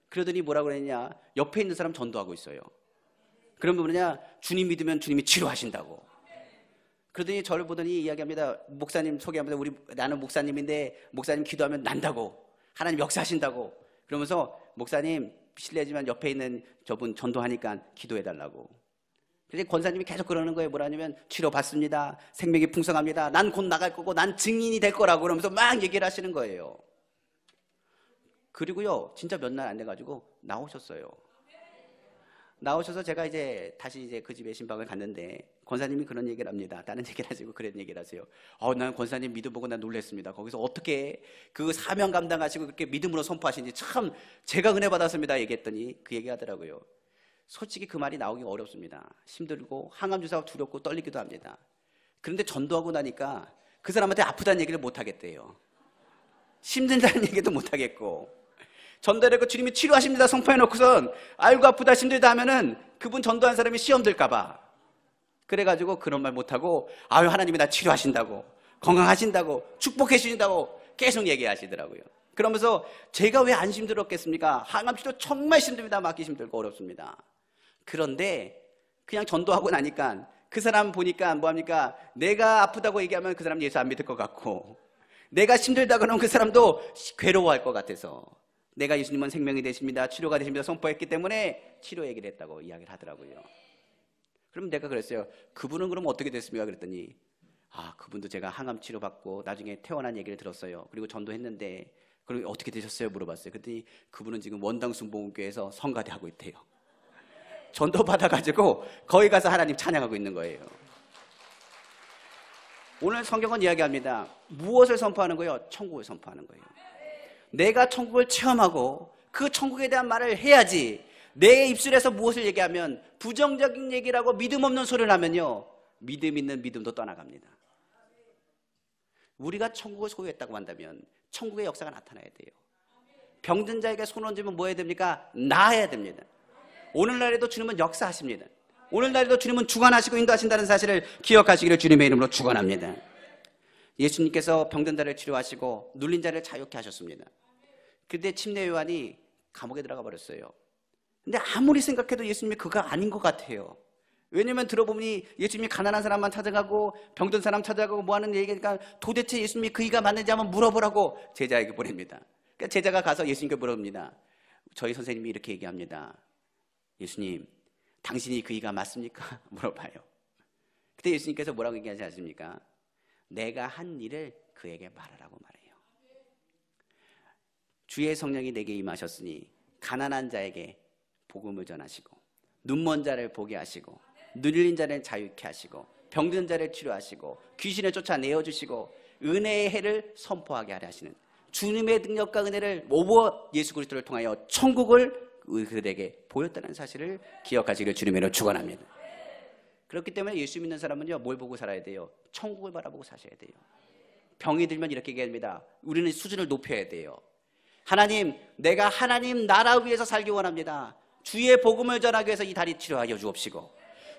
그러더니 뭐라고 그랬냐? 옆에 있는 사람 전도하고 있어요. 그러면 뭐냐? 주님 믿으면 주님이 치료하신다고. 그러더니 저를 보더니 이야기합니다. 목사님 소개합니다. 나는 목사님인데 목사님 기도하면 난다고. 하나님 역사하신다고. 그러면서 목사님 실례지만 옆에 있는 저분 전도하니까 기도해달라고. 그래서 권사님이 계속 그러는 거예요. 뭐라냐면 치료받습니다. 생명이 풍성합니다. 난 곧 나갈 거고 난 증인이 될 거라고 그러면서 막 얘기를 하시는 거예요. 그리고요 진짜 몇 날 안 돼가지고 나오셨어요. 나오셔서 제가 다시 그 집에 신방을 갔는데 권사님이 그런 얘기를 합니다. 다른 얘기를 하시고 그런 얘기를 하세요. 난 권사님 믿음 보고 난 놀랐습니다. 거기서 어떻게 그 사명 감당하시고 그렇게 믿음으로 선포하시는지 참 제가 은혜 받았습니다. 얘기했더니 그 얘기 하더라고요. 솔직히 그 말이 나오기 어렵습니다. 힘들고 항암 주사가 두렵고 떨리기도 합니다. 그런데 전도하고 나니까 그 사람한테 아프다는 얘기를 못 하겠대요. 힘든다는 얘기도 못 하겠고 전도하고 주님이 치료하십니다 선포해놓고선 알고 아프다 힘들다 하면은 그분 전도한 사람이 시험 들까봐 그래가지고 그런 말 못하고 하나님이 나 치료하신다고 건강하신다고 축복해 주신다고 계속 얘기하시더라고요. 그러면서 제가 왜 안 힘들었겠습니까? 항암 치료 정말 힘듭니다. 맞기 힘들고 어렵습니다. 그런데 그냥 전도하고 나니까 그 사람 보니까 뭐합니까? 내가 아프다고 얘기하면 그 사람 예수 안 믿을 것 같고 내가 힘들다 그러면 그 사람도 괴로워할 것 같아서 내가 예수님은 생명이 되십니다, 치료가 되십니다 선포했기 때문에 치료 얘기를 했다고 이야기를 하더라고요. 그럼 내가 그랬어요. 그분은 그럼 어떻게 됐습니까? 그랬더니 그분도 제가 항암 치료받고 나중에 퇴원한 얘기를 들었어요. 그리고 전도했는데 그리고 어떻게 되셨어요? 물어봤어요. 그랬더니 그분은 지금 원당 순복음교회에서 성가대 하고 있대요. 전도 받아가지고 거기 가서 하나님 찬양하고 있는 거예요. 오늘 성경은 이야기합니다. 무엇을 선포하는 거예요? 천국을 선포하는 거예요. 내가 천국을 체험하고 그 천국에 대한 말을 해야지. 내 입술에서 무엇을 얘기하면 부정적인 얘기라고 믿음 없는 소리를 하면요, 믿음 있는 믿음도 떠나갑니다. 우리가 천국을 소유했다고 한다면 천국의 역사가 나타나야 돼요. 병든 자에게 손 얹으면 뭐 해야 됩니까? 나아야 됩니다. 오늘날에도 주님은 역사하십니다. 오늘날에도 주님은 주관하시고 인도하신다는 사실을 기억하시기를 주님의 이름으로 축원합니다. 예수님께서 병든 자를 치료하시고 눌린 자를 자유케 하셨습니다. 그때 침례 요한이 감옥에 들어가 버렸어요. 근데 아무리 생각해도 예수님이 그거 아닌 것 같아요. 왜냐면 들어보니 예수님이 가난한 사람만 찾아가고 병든 사람 찾아가고 뭐 하는 얘기니까 도대체 예수님이 그 이가 맞는지 한번 물어보라고 제자에게 보냅니다. 그러니까 제자가 가서 예수님께 물어봅니다. 저희 선생님이 이렇게 얘기합니다. 예수님, 당신이 그 이가 맞습니까? 물어봐요. 그때 예수님께서 뭐라고 얘기하지 않습니까? 내가 한 일을 그에게 말하라고 말해요. 주의 성령이 내게 임하셨으니 가난한 자에게 복음을 전하시고 눈먼 자를 보게 하시고 눌린 자를 자유케 하시고 병든 자를 치료하시고 귀신을 쫓아내어 주시고 은혜의 해를 선포하게 하려 하시는 주님의 능력과 은혜를 오버 예수 그리스도를 통하여 천국을 그들에게 보였다는 사실을 기억하시기를 주님으로 축원합니다. 그렇기 때문에 예수 믿는 사람은요, 뭘 보고 살아야 돼요? 천국을 바라보고 사셔야 돼요. 병이 들면 이렇게 얘기합니다. 우리는 수준을 높여야 돼요. 하나님, 내가 하나님 나라 위해서 살기 원합니다. 주의 복음을 전하기 위해서 이 다리 치료하여 주옵시고,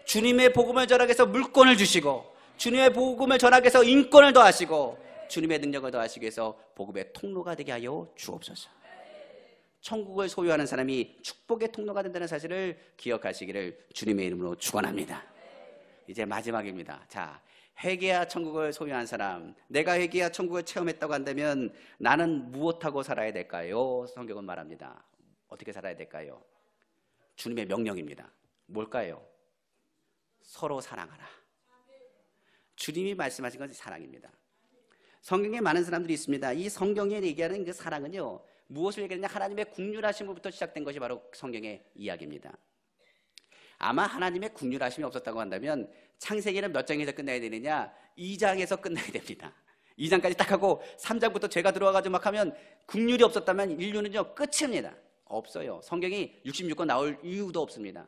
주님의 복음을 전하기 위해서 물권을 주시고, 주님의 복음을 전하기 위해서 인권을 더하시고, 주님의 능력을 더하시기 위해서 복음의 통로가 되게 하여 주옵소서. 천국을 소유하는 사람이 축복의 통로가 된다는 사실을 기억하시기를 주님의 이름으로 축원합니다. 이제 마지막입니다. 자, 회개와 천국을 소유한 사람, 내가 회개와 천국을 체험했다고 한다면 나는 무엇하고 살아야 될까요? 성경은 말합니다. 어떻게 살아야 될까요? 주님의 명령입니다. 뭘까요? 서로 사랑하라. 주님이 말씀하신 것은 사랑입니다. 성경에 많은 사람들이 있습니다. 이 성경에 얘기하는 그 사랑은요, 무엇을 얘기하느냐? 하나님의 국률하심으로부터 시작된 것이 바로 성경의 이야기입니다. 아마 하나님의 국률하심이 없었다고 한다면 창세기는 몇 장에서 끝나야 되느냐? 2장에서 끝나야 됩니다. 2장까지 딱 하고 3장부터 죄가 들어와가지고 막 하면 국률이 없었다면 인류는요, 끝입니다. 없어요. 성경이 66권 나올 이유도 없습니다.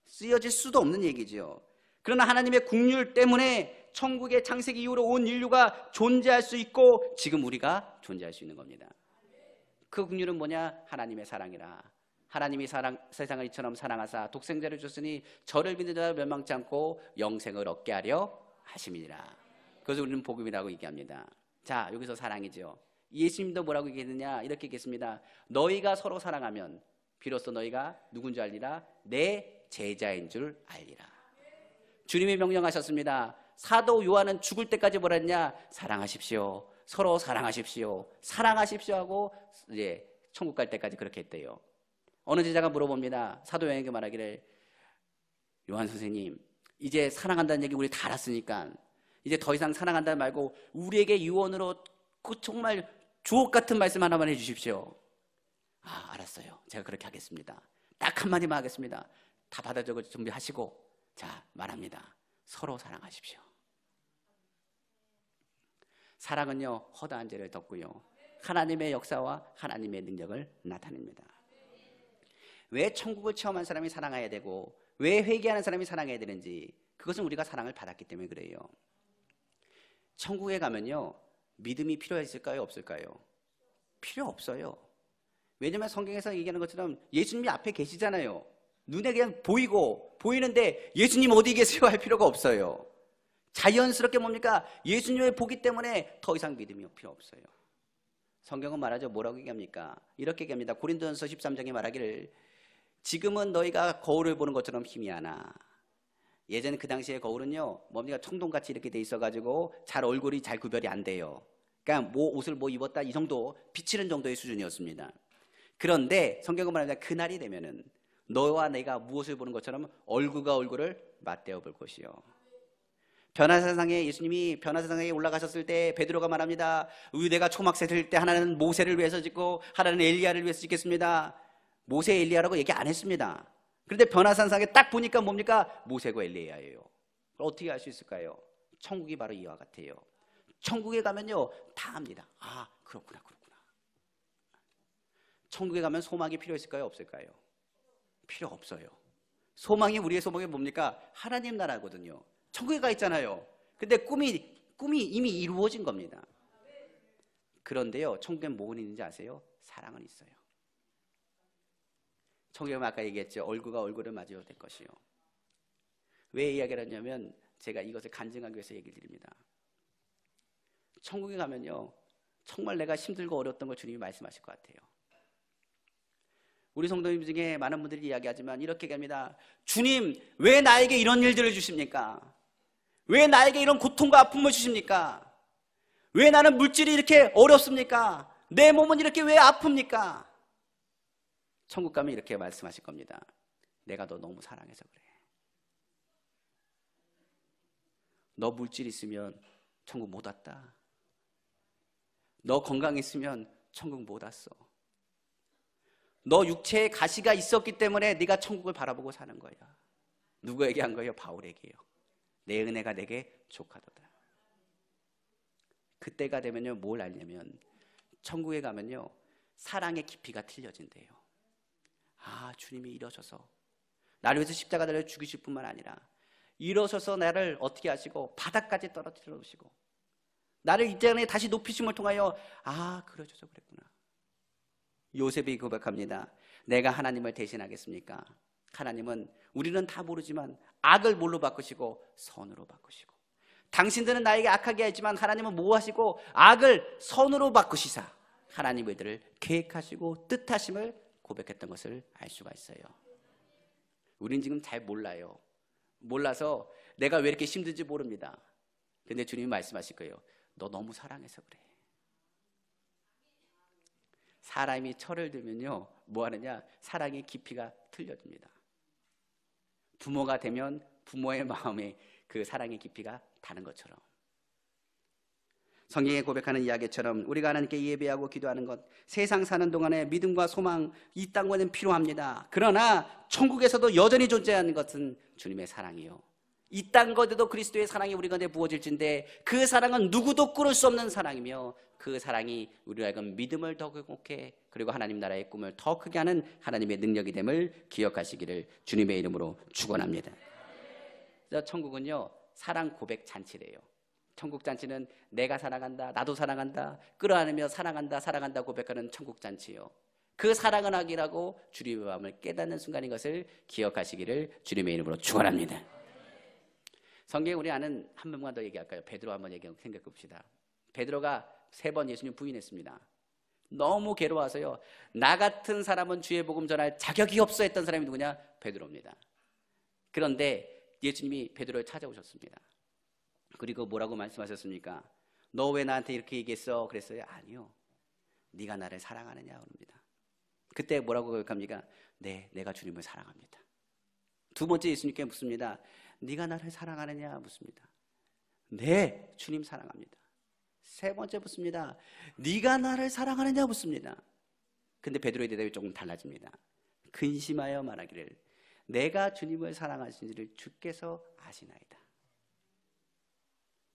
쓰여질 수도 없는 얘기죠. 그러나 하나님의 국률 때문에 천국의 창세기 이후로 온 인류가 존재할 수 있고 지금 우리가 존재할 수 있는 겁니다. 그 국률은 뭐냐? 하나님의 사랑이라. 하나님이 세상을 이처럼 사랑하사 독생자를 줬으니 저를 믿는 자를 멸망치 않고 영생을 얻게 하려 하심이니라. 그래서 우리는 복음이라고 얘기합니다. 자, 여기서 사랑이죠. 예수님도 뭐라고 얘기했느냐? 이렇게 얘기했습니다. 너희가 서로 사랑하면 비로소 너희가 누군 줄 알리라? 내 제자인 줄 알리라. 주님이 명령하셨습니다. 사도 요한은 죽을 때까지 뭐라 했냐? 사랑하십시오. 서로 사랑하십시오. 사랑하십시오 하고 이제 천국 갈 때까지 그렇게 했대요. 어느 제자가 물어봅니다. 사도 요한에게 말하기를, 요한 선생님, 이제 사랑한다는 얘기 우리 다 알았으니까 이제 더 이상 사랑한다 말고 우리에게 유언으로 그 정말 주옥 같은 말씀 하나만 해주십시오. 아, 알았어요. 제가 그렇게 하겠습니다. 딱 한마디만 하겠습니다. 다 받아 적어 준비하시고, 자, 말합니다. 서로 사랑하십시오. 사랑은요, 허다한 죄를 덮고요, 하나님의 역사와 하나님의 능력을 나타냅니다. 왜 천국을 체험한 사람이 사랑해야 되고 왜 회개하는 사람이 사랑해야 되는지, 그것은 우리가 사랑을 받았기 때문에 그래요. 천국에 가면요, 믿음이 필요했을까요? 없을까요? 필요 없어요. 왜냐하면 성경에서 얘기하는 것처럼 예수님이 앞에 계시잖아요. 눈에 그냥 보이는데 예수님 어디 계세요? 할 필요가 없어요. 자연스럽게 뭡니까? 예수님을 보기 때문에 더 이상 믿음이 필요 없어요. 성경은 말하죠. 뭐라고 얘기합니까? 이렇게 얘기합니다. 고린도전서 13장에 말하기를, 지금은 너희가 거울을 보는 것처럼 희미하나. 예전에 그 당시에 거울은요, 뭡니까? 청동같이 이렇게 돼 있어가지고 잘 얼굴이 잘 구별이 안 돼요. 그러니까 뭐 옷을 뭐 입었다 이 정도 비치는 정도의 수준이었습니다. 그런데 성경은 말합니다. 그날이 되면은 너와 내가 무엇을 보는 것처럼 얼굴과 얼굴을 맞대어 볼 것이요. 변화사상에 예수님이 변화사상에 올라가셨을 때 베드로가 말합니다. 의대가 초막새 들 때 하나는 모세를 위해서 짓고 하나는 엘리야를 위해서 짓겠습니다. 모세 엘리야라고 얘기 안 했습니다. 그런데 변화산상에 딱 보니까 뭡니까? 모세고 엘리야예요. 어떻게 알 수 있을까요? 천국이 바로 이와 같아요. 천국에 가면요 다 압니다. 아 그렇구나. 천국에 가면 소망이 필요했을까요? 없을까요? 필요 없어요. 소망이 우리의 소망이 뭡니까? 하나님 나라거든요. 천국에 가 있잖아요. 근데 꿈이 이미 이루어진 겁니다. 그런데요 천국에 뭐가 있는지 아세요? 사랑은 있어요. 천국에 가면 아까 얘기했죠. 얼굴과 얼굴을 마주할 될 것이요. 왜 이야기를 하냐면 제가 이것을 간증하기 위해서 얘기를 드립니다. 천국에 가면요 정말 내가 힘들고 어려웠던 걸 주님이 말씀하실 것 같아요. 우리 성도님 중에 많은 분들이 이야기하지만 이렇게 얘기합니다. 주님 왜 나에게 이런 일들을 주십니까? 왜 나에게 이런 고통과 아픔을 주십니까? 왜 나는 물질이 이렇게 어렵습니까? 내 몸은 이렇게 왜 아픕니까? 천국 가면 이렇게 말씀하실 겁니다. 내가 너 너무 사랑해서 그래. 너 물질 있으면 천국 못 왔다. 너 건강 있으면 천국 못 왔어. 너 육체에 가시가 있었기 때문에 네가 천국을 바라보고 사는 거야. 누구에게 한 거예요? 바울에게요. 내 은혜가 내게 족하도다. 그때가 되면요 뭘 알냐면 천국에 가면요 사랑의 깊이가 틀려진대요. 아 주님이 이러셔서 나를 위해서 십자가 달려 죽이실 뿐만 아니라 일어서서 나를 어떻게 하시고 바닥까지 떨어뜨려 놓으시고 나를 이 땅에 다시 높이심을 통하여 아 그러셔서 그랬구나. 요셉이 고백합니다. 내가 하나님을 대신하겠습니까? 하나님은 우리는 다 모르지만 악을 뭘로 바꾸시고 선으로 바꾸시고 당신들은 나에게 악하게 했지만 하나님은 뭐 하시고 악을 선으로 바꾸시사 하나님 의들을 계획하시고 뜻하심을 고백했던 것을 알 수가 있어요. 우린 지금 잘 몰라요. 몰라서 내가 왜 이렇게 힘든지 모릅니다. 근데 주님이 말씀하실 거예요. 너 너무 사랑해서 그래. 사람이 철을 들면요 뭐 하느냐 사랑의 깊이가 틀려집니다. 부모가 되면 부모의 마음에 그 사랑의 깊이가 다른 것처럼 성경에 고백하는 이야기처럼 우리가 하나님께 예배하고 기도하는 것 세상 사는 동안에 믿음과 소망 이 땅과는 필요합니다. 그러나 천국에서도 여전히 존재하는 것은 주님의 사랑이요. 이 땅거에도 그리스도의 사랑이 우리 가운데 부어질진데 그 사랑은 누구도 꾸릴 수 없는 사랑이며 그 사랑이 우리로 하여금 믿음을 더 극복해 그리고 하나님 나라의 꿈을 더 크게 하는 하나님의 능력이 됨을 기억하시기를 주님의 이름으로 축원합니다. 천국은요 사랑 고백 잔치래요. 천국 잔치는 내가 사랑한다 나도 사랑한다 끌어안으며 사랑한다 고백하는 천국 잔치요. 그 사랑은 악이라고 주님의 마음을 깨닫는 순간인 것을 기억하시기를 주님의 이름으로 축원합니다. 성경에 우리 아는 한 번만 더 얘기할까요? 베드로 한번 생각해 봅시다. 베드로가 3번 예수님 부인했습니다. 너무 괴로워서요. 나 같은 사람은 주의 복음 전할 자격이 없어 했던 사람이 누구냐? 베드로입니다. 그런데 예수님이 베드로를 찾아오셨습니다. 그리고 뭐라고 말씀하셨습니까? 너 왜 나한테 이렇게 얘기했어? 그랬어요? 아니요. 네가 나를 사랑하느냐? 그럽니다. 그때 뭐라고 고백합니까? 네, 내가 주님을 사랑합니다. 두 번째 예수님께 묻습니다. 네가 나를 사랑하느냐? 묻습니다. 네, 주님 사랑합니다. 세 번째 묻습니다. 네가 나를 사랑하느냐? 묻습니다. 근데 베드로의 대답이 조금 달라집니다. 근심하여 말하기를 내가 주님을 사랑하시는지를 주께서 아시나이다.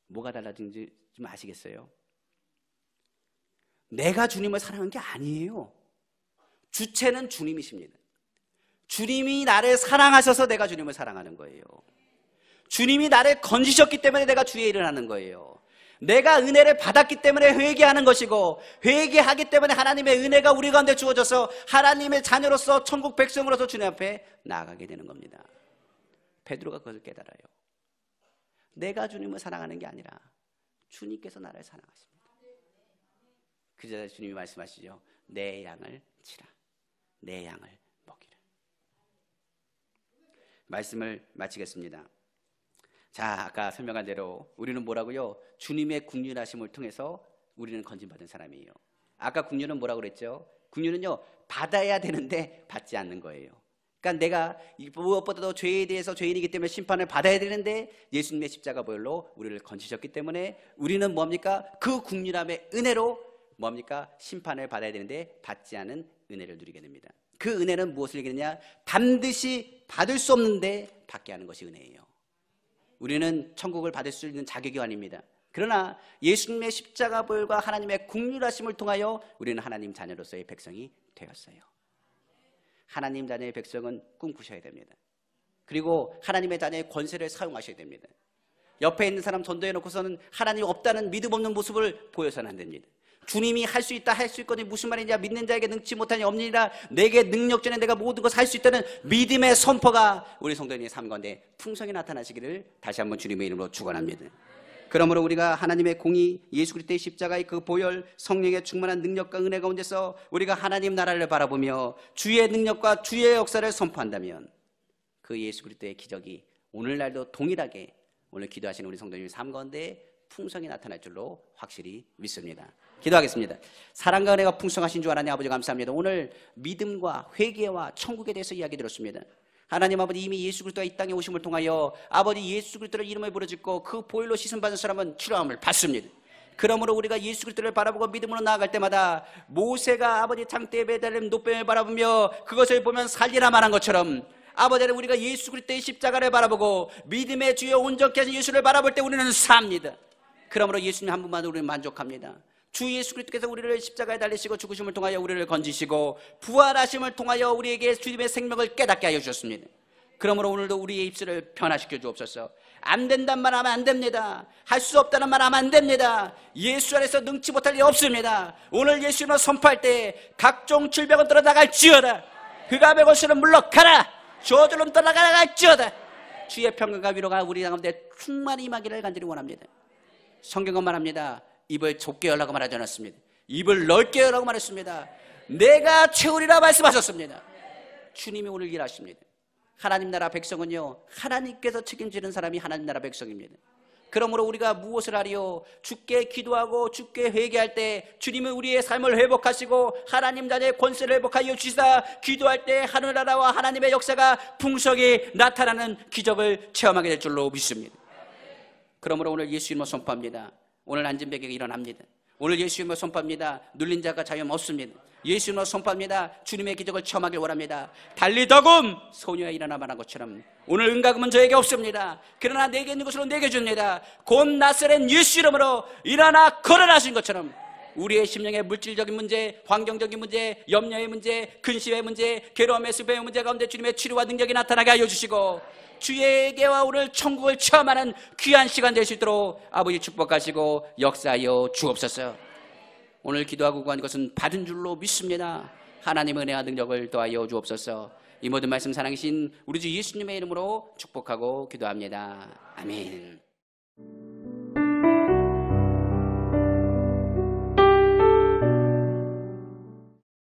뭐가 달라진지 좀 아시겠어요? 내가 주님을 사랑한 게 아니에요. 주체는 주님이십니다. 주님이 나를 사랑하셔서 내가 주님을 사랑하는 거예요. 주님이 나를 건지셨기 때문에 내가 주의 일을 하는 거예요. 내가 은혜를 받았기 때문에 회개하는 것이고 회개하기 때문에 하나님의 은혜가 우리 가운데 주어져서 하나님의 자녀로서 천국 백성으로서 주님 앞에 나아가게 되는 겁니다. 베드로가 그것을 깨달아요. 내가 주님을 사랑하는 게 아니라 주님께서 나를 사랑하십니다. 그제야 주님이 말씀하시죠. 내 양을 치라. 내 양을 먹이라. 말씀을 마치겠습니다. 자, 아까 설명한 대로 우리는 뭐라고요? 주님의 국률하심을 통해서 우리는 건진받은 사람이에요. 아까 국류는 뭐라고 그랬죠? 국류는요, 받아야 되는데 받지 않는 거예요. 그러니까 내가 무엇보다도 죄에 대해서 죄인이기 때문에 심판을 받아야 되는데 예수님의 십자가 보혈로 우리를 건지셨기 때문에 우리는 뭡니까? 그 국률함의 은혜로 뭡니까? 심판을 받아야 되는데 받지 않은 은혜를 누리게 됩니다. 그 은혜는 무엇을 얘기하느냐? 반드시 받을 수 없는데 받게 하는 것이 은혜예요. 우리는 천국을 받을 수 있는 자격이 아닙니다. 그러나 예수님의 십자가 보혈과 하나님의 국률하심을 통하여 우리는 하나님 자녀로서의 백성이 되었어요. 하나님 자녀의 백성은 꿈꾸셔야 됩니다. 그리고 하나님의 자녀의 권세를 사용하셔야 됩니다. 옆에 있는 사람 전도해 놓고서는 하나님 없다는 믿음 없는 모습을 보여서는 안 됩니다. 주님이 할 수 있다, 할 수 있거든. 무슨 말이냐? 믿는 자에게 능치 못하니 없느니라. 내게 능력 전에 내가 모든 것을 할 수 있다는 믿음의 선포가 우리 성도님의 삶 가운데 풍성히 나타나시기를 다시 한번 주님의 이름으로 축원합니다. 그러므로 우리가 하나님의 공의, 예수 그리스도의 십자가의 그 보혈, 성령의 충만한 능력과 은혜 가운데서 우리가 하나님 나라를 바라보며 주의 능력과 주의 역사를 선포한다면 그 예수 그리스도의 기적이 오늘날도 동일하게 오늘 기도하시는 우리 성도님의 삶 가운데 풍성히 나타날 줄로 확실히 믿습니다. 기도하겠습니다. 사랑과 은혜가 풍성하신 주 하나님 아버지 감사합니다. 오늘 믿음과 회개와 천국에 대해서 이야기 들었습니다. 하나님 아버지, 이미 예수 그리스도가 이 땅에 오심을 통하여 아버지 예수 그리스도를 이름을 부르짖고 그 보혈로 씻음받은 사람은 치료함을 받습니다. 그러므로 우리가 예수 그리스도를 바라보고 믿음으로 나아갈 때마다 모세가 아버지 장대에 매달린 노뱀을 바라보며 그것을 보면 살리라 말한 것처럼 아버지는 우리가 예수 그리스도의 십자가를 바라보고 믿음의 주여 온전케 하신 예수를 바라볼 때 우리는 삽니다. 그러므로 예수님 한 분만 우리는 만족합니다. 주 예수 그리스도께서 우리를 십자가에 달리시고 죽으심을 통하여 우리를 건지시고 부활하심을 통하여 우리에게 주님의 생명을 깨닫게 하여 주셨습니다. 그러므로 오늘도 우리의 입술을 변화시켜 주옵소서. 안 된다는 말 하면 안 됩니다. 할 수 없다는 말 하면 안 됩니다. 예수 안에서 능치 못할 일 없습니다. 오늘 예수님을 선포할 때 각종 질병은 떠나갈지어다. 흑암의 권세는 물러가라. 저주는 떠나갈지어다. 주의 평강과 위로가 우리 가운데 충만히 임하기를 간절히 원합니다. 성경은 말합니다. 입을 좁게 열라고 말하지 않았습니다. 입을 넓게 열라고 말했습니다. 내가 채우리라 말씀하셨습니다. 주님이 오늘 일하십니다. 하나님 나라 백성은요, 하나님께서 책임지는 사람이 하나님 나라 백성입니다. 그러므로 우리가 무엇을 하리요? 주께 기도하고 주께 회개할 때 주님은 우리의 삶을 회복하시고 하나님 자녀의 권세를 회복하여 주시사 기도할 때 하늘나라와 하나님의 역사가 풍성히 나타나는 기적을 체험하게 될 줄로 믿습니다. 그러므로 오늘 예수 이름으로 선포합니다. 오늘 앉은 백에게 일어납니다. 오늘 예수 이름으로 선포합니다. 눌린 자가 자유 없습니다. 예수 이름으로 선포합니다. 주님의 기적을 체험하길 원합니다. 달리더금 소녀가 일어나 말한 것처럼 오늘 은가금은 저에게 없습니다. 그러나 내게 있는 것으로 내게 줍니다. 곧 나사렛 예수 이름으로 일어나 걸어나신 것처럼 우리의 심령의 물질적인 문제, 환경적인 문제, 염려의 문제, 근심의 문제, 괴로움의 슬픔의 문제 가운데 주님의 치료와 능력이 나타나게 하여 주시고 주에게와 오늘 천국을 체험하는 귀한 시간 될 수 있도록 아버지 축복하시고 역사하여 주옵소서. 오늘 기도하고 구한 것은 받은 줄로 믿습니다. 하나님의 은혜와 능력을 더하여 주옵소서. 이 모든 말씀 사랑이신 우리 주 예수님의 이름으로 축복하고 기도합니다. 아멘.